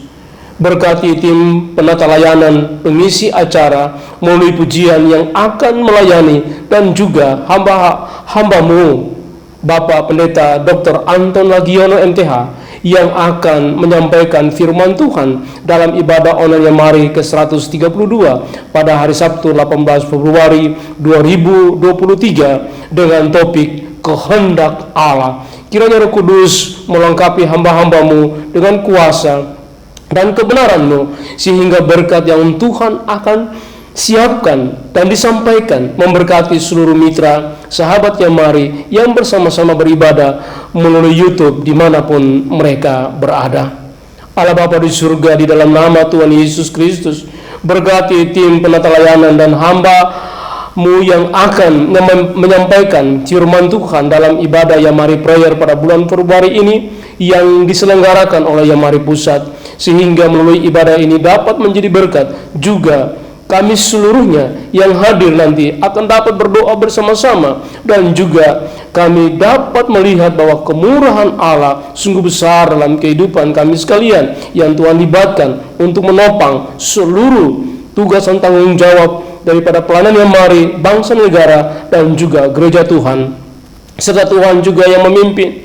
berkati tim penata layanan, pengisi acara melalui pujian yang akan melayani, dan juga hamba-hambamu Bapak Pendeta Dr. Anton Lagiono MTH yang akan menyampaikan firman Tuhan dalam ibadah online Mari ke-132 pada hari Sabtu 18 Februari 2023 dengan topik Kehendak Allah. Kiranya Roh Kudus melengkapi hamba-hambamu dengan kuasa dan kebenaran-Mu, sehingga berkat yang Tuhan akan siapkan dan disampaikan memberkati seluruh mitra sahabat yang Mari yang bersama-sama beribadah melalui YouTube dimanapun mereka berada. Allah Bapa di surga, di dalam nama Tuhan Yesus Kristus, berkati tim penata layanan dan hamba-Mu yang akan menyampaikan firman Tuhan dalam ibadah Yamari Prayer pada bulan Februari ini yang diselenggarakan oleh Yamari Pusat, sehingga melalui ibadah ini dapat menjadi berkat. Juga kami seluruhnya yang hadir nanti akan dapat berdoa bersama-sama, dan juga kami dapat melihat bahwa kemurahan Allah sungguh besar dalam kehidupan kami sekalian yang Tuhan libatkan untuk menopang seluruh tugas dan tanggung jawab daripada pelayanan yang Mari, bangsa negara, dan juga gereja Tuhan. Serta Tuhan juga yang memimpin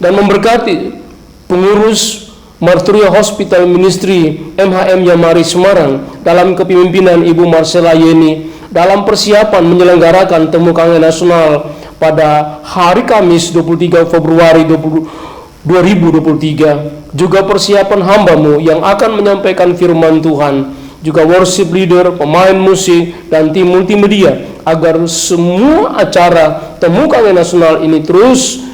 dan memberkati pengurus Marturia Hospital Ministry MHM Yamari Semarang dalam kepemimpinan Ibu Marcella Yeni dalam persiapan menyelenggarakan Temu Kangen Nasional pada hari Kamis 23 Februari 2023. Juga persiapan hamba-Mu yang akan menyampaikan firman Tuhan, juga worship leader, pemain musik, dan tim multimedia, agar semua acara Temu Kangen Nasional ini terus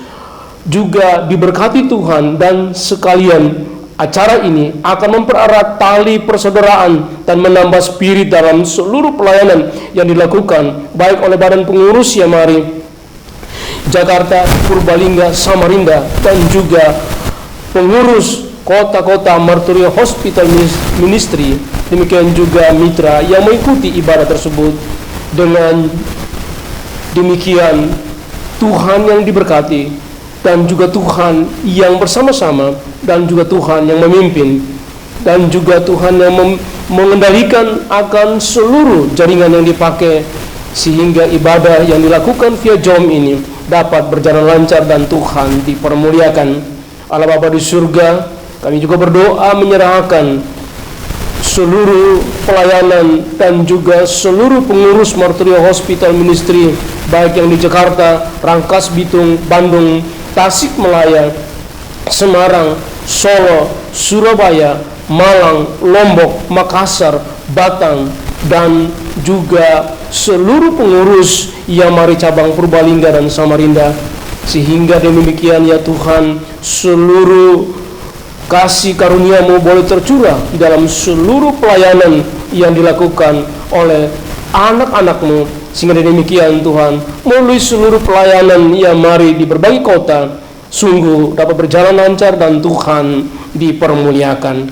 juga diberkati Tuhan, dan sekalian acara ini akan mempererat tali persaudaraan dan menambah spirit dalam seluruh pelayanan yang dilakukan baik oleh badan pengurus Yamari Jakarta, Purbalingga, Samarinda, dan juga pengurus kota-kota Marturia Hospital Ministry. Demikian juga mitra yang mengikuti ibadah tersebut. Dengan demikian Tuhan yang diberkati, dan juga Tuhan yang bersama-sama, dan juga Tuhan yang memimpin, dan juga Tuhan yang mengendalikan akan seluruh jaringan yang dipakai, sehingga ibadah yang dilakukan via Zoom ini dapat berjalan lancar dan Tuhan dipermuliakan. Allah Bapa di surga, kami juga berdoa menyerahkan seluruh pelayanan dan juga seluruh pengurus Marturia Hospital Ministry, baik yang di Jakarta, Rangkas Bitung, Bandung, Tasikmalaya, Semarang, Solo, Surabaya, Malang, Lombok, Makassar, Batang, dan juga seluruh pengurus Yamari cabang Purbalingga dan Samarinda. Sehingga demikian ya Tuhan, seluruh kasih karunia-Mu boleh tercurah di dalam seluruh pelayanan yang dilakukan oleh anak-anak-Mu. Sehingga demikian Tuhan, melalui seluruh pelayanan yang Mari di berbagai kota sungguh dapat berjalan lancar dan Tuhan dipermuliakan.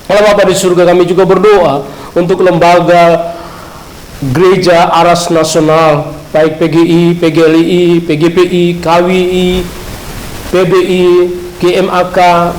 Allah Bapa di surga, kami juga berdoa untuk lembaga Gereja Aras Nasional, baik PGI, PGLI, PGPI, KWI, PBI, GMAK,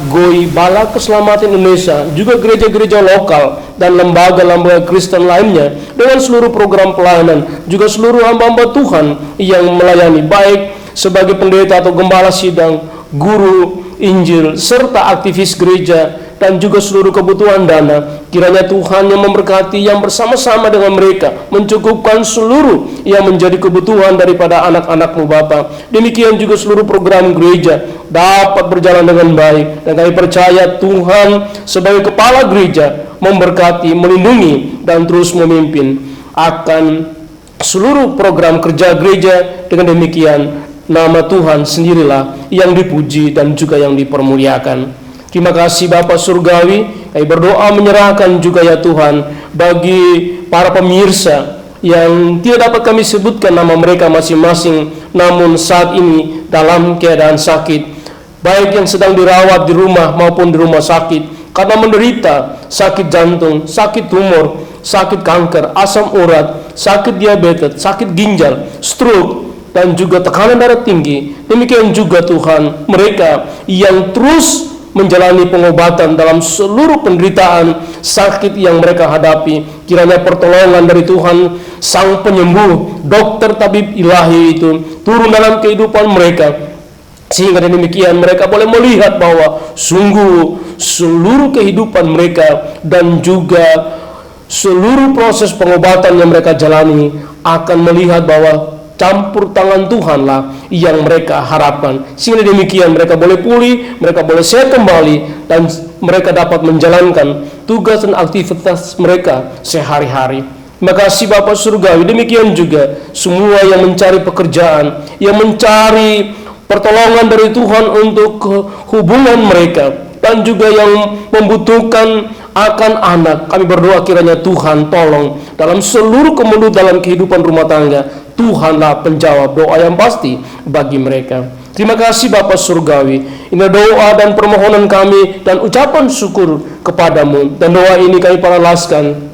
GOI, Bala Keselamatan Indonesia, juga gereja-gereja lokal dan lembaga-lembaga Kristen lainnya dengan seluruh program pelayanan, juga seluruh hamba-hamba Tuhan yang melayani, baik sebagai pendeta atau gembala sidang, guru Injil, serta aktivis gereja, dan juga seluruh kebutuhan dana. Kiranya Tuhan yang memberkati, yang bersama-sama dengan mereka mencukupkan seluruh yang menjadi kebutuhan daripada anak-anak-Mu Bapa. Demikian juga seluruh program gereja dapat berjalan dengan baik, dan kami percaya Tuhan sebagai kepala gereja memberkati, melindungi, dan terus memimpin akan seluruh program kerja gereja. Dengan demikian nama Tuhan sendirilah yang dipuji dan juga yang dipermuliakan. Terima kasih Bapa Surgawi, kami berdoa menyerahkan juga ya Tuhan bagi para pemirsa yang tidak dapat kami sebutkan nama mereka masing-masing, namun saat ini dalam keadaan sakit, baik yang sedang dirawat di rumah maupun di rumah sakit, karena menderita sakit jantung, sakit tumor, sakit kanker, asam urat, sakit diabetes, sakit ginjal, stroke, dan juga tekanan darah tinggi. Demikian juga Tuhan mereka yang terus menjalani pengobatan dalam seluruh penderitaan sakit yang mereka hadapi. Kiranya pertolongan dari Tuhan Sang Penyembuh, dokter tabib ilahi itu turun dalam kehidupan mereka, sehingga demikian mereka boleh melihat bahwa sungguh seluruh kehidupan mereka dan juga seluruh proses pengobatan yang mereka jalani akan melihat bahwa campur tangan Tuhanlah yang mereka harapkan, sehingga demikian mereka boleh pulih, mereka boleh sehat kembali, dan mereka dapat menjalankan tugas dan aktivitas mereka sehari-hari. Terima kasih Bapak Surgawi. Demikian juga semua yang mencari pekerjaan, yang mencari pertolongan dari Tuhan untuk hubungan mereka, dan juga yang membutuhkan akan anak, kami berdoa kiranya Tuhan tolong dalam seluruh kemelut dalam kehidupan rumah tangga. Tuhanlah penjawab doa yang pasti bagi mereka. Terima kasih Bapa Surgawi. Ini doa dan permohonan kami dan ucapan syukur kepadamu. Dan doa ini kami paralaskan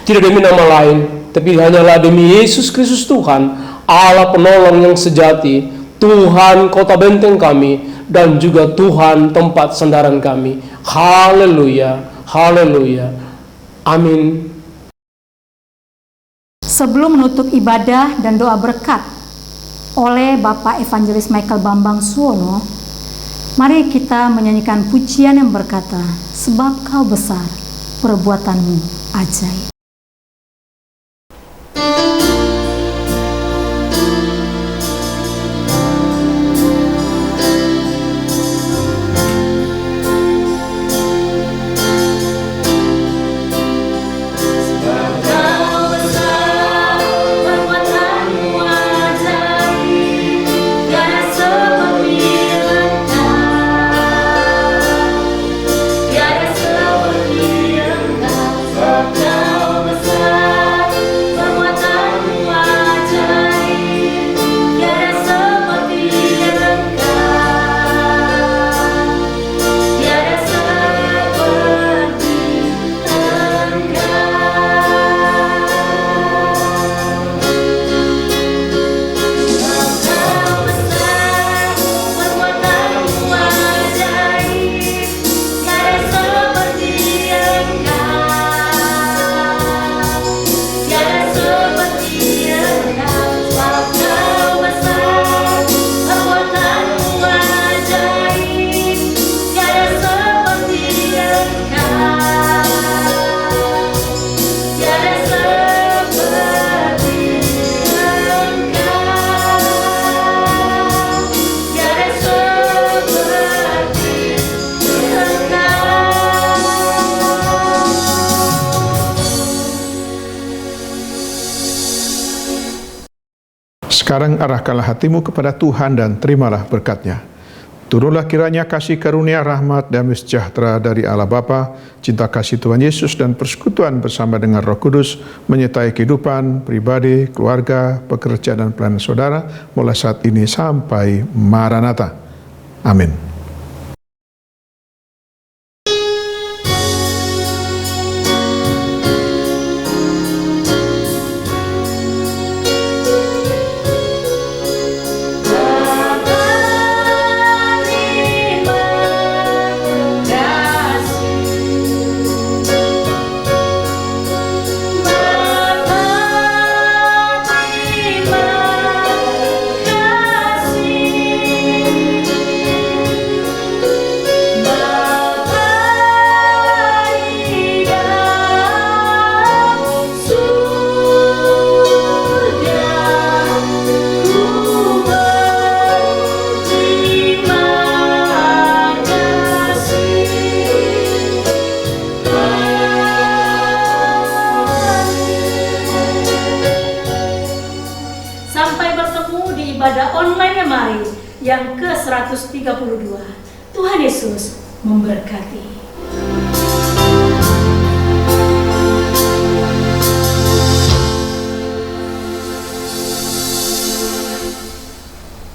tidak demi nama lain, tapi hanyalah demi Yesus Kristus Tuhan, Allah penolong yang sejati, Tuhan kota benteng kami, dan juga Tuhan tempat sandaran kami. Haleluya, haleluya, amin. Sebelum menutup ibadah dan doa berkat oleh Bapak Evangelis Michael Bambang Suwono, mari kita menyanyikan pujian yang berkata, sebab Kau besar, perbuatanmu ajaib. Sekarang arahkanlah hatimu kepada Tuhan dan terimalah berkat-Nya. Turunlah kiranya kasih karunia, rahmat, damai sejahtera dari Allah Bapa, cinta kasih Tuhan Yesus, dan persekutuan bersama dengan Roh Kudus menyertai kehidupan pribadi, keluarga, pekerjaan, dan pelayanan saudara mulai saat ini sampai Maranatha. Amin. Bapa, terima yang ke-132. Tuhan Yesus memberkati.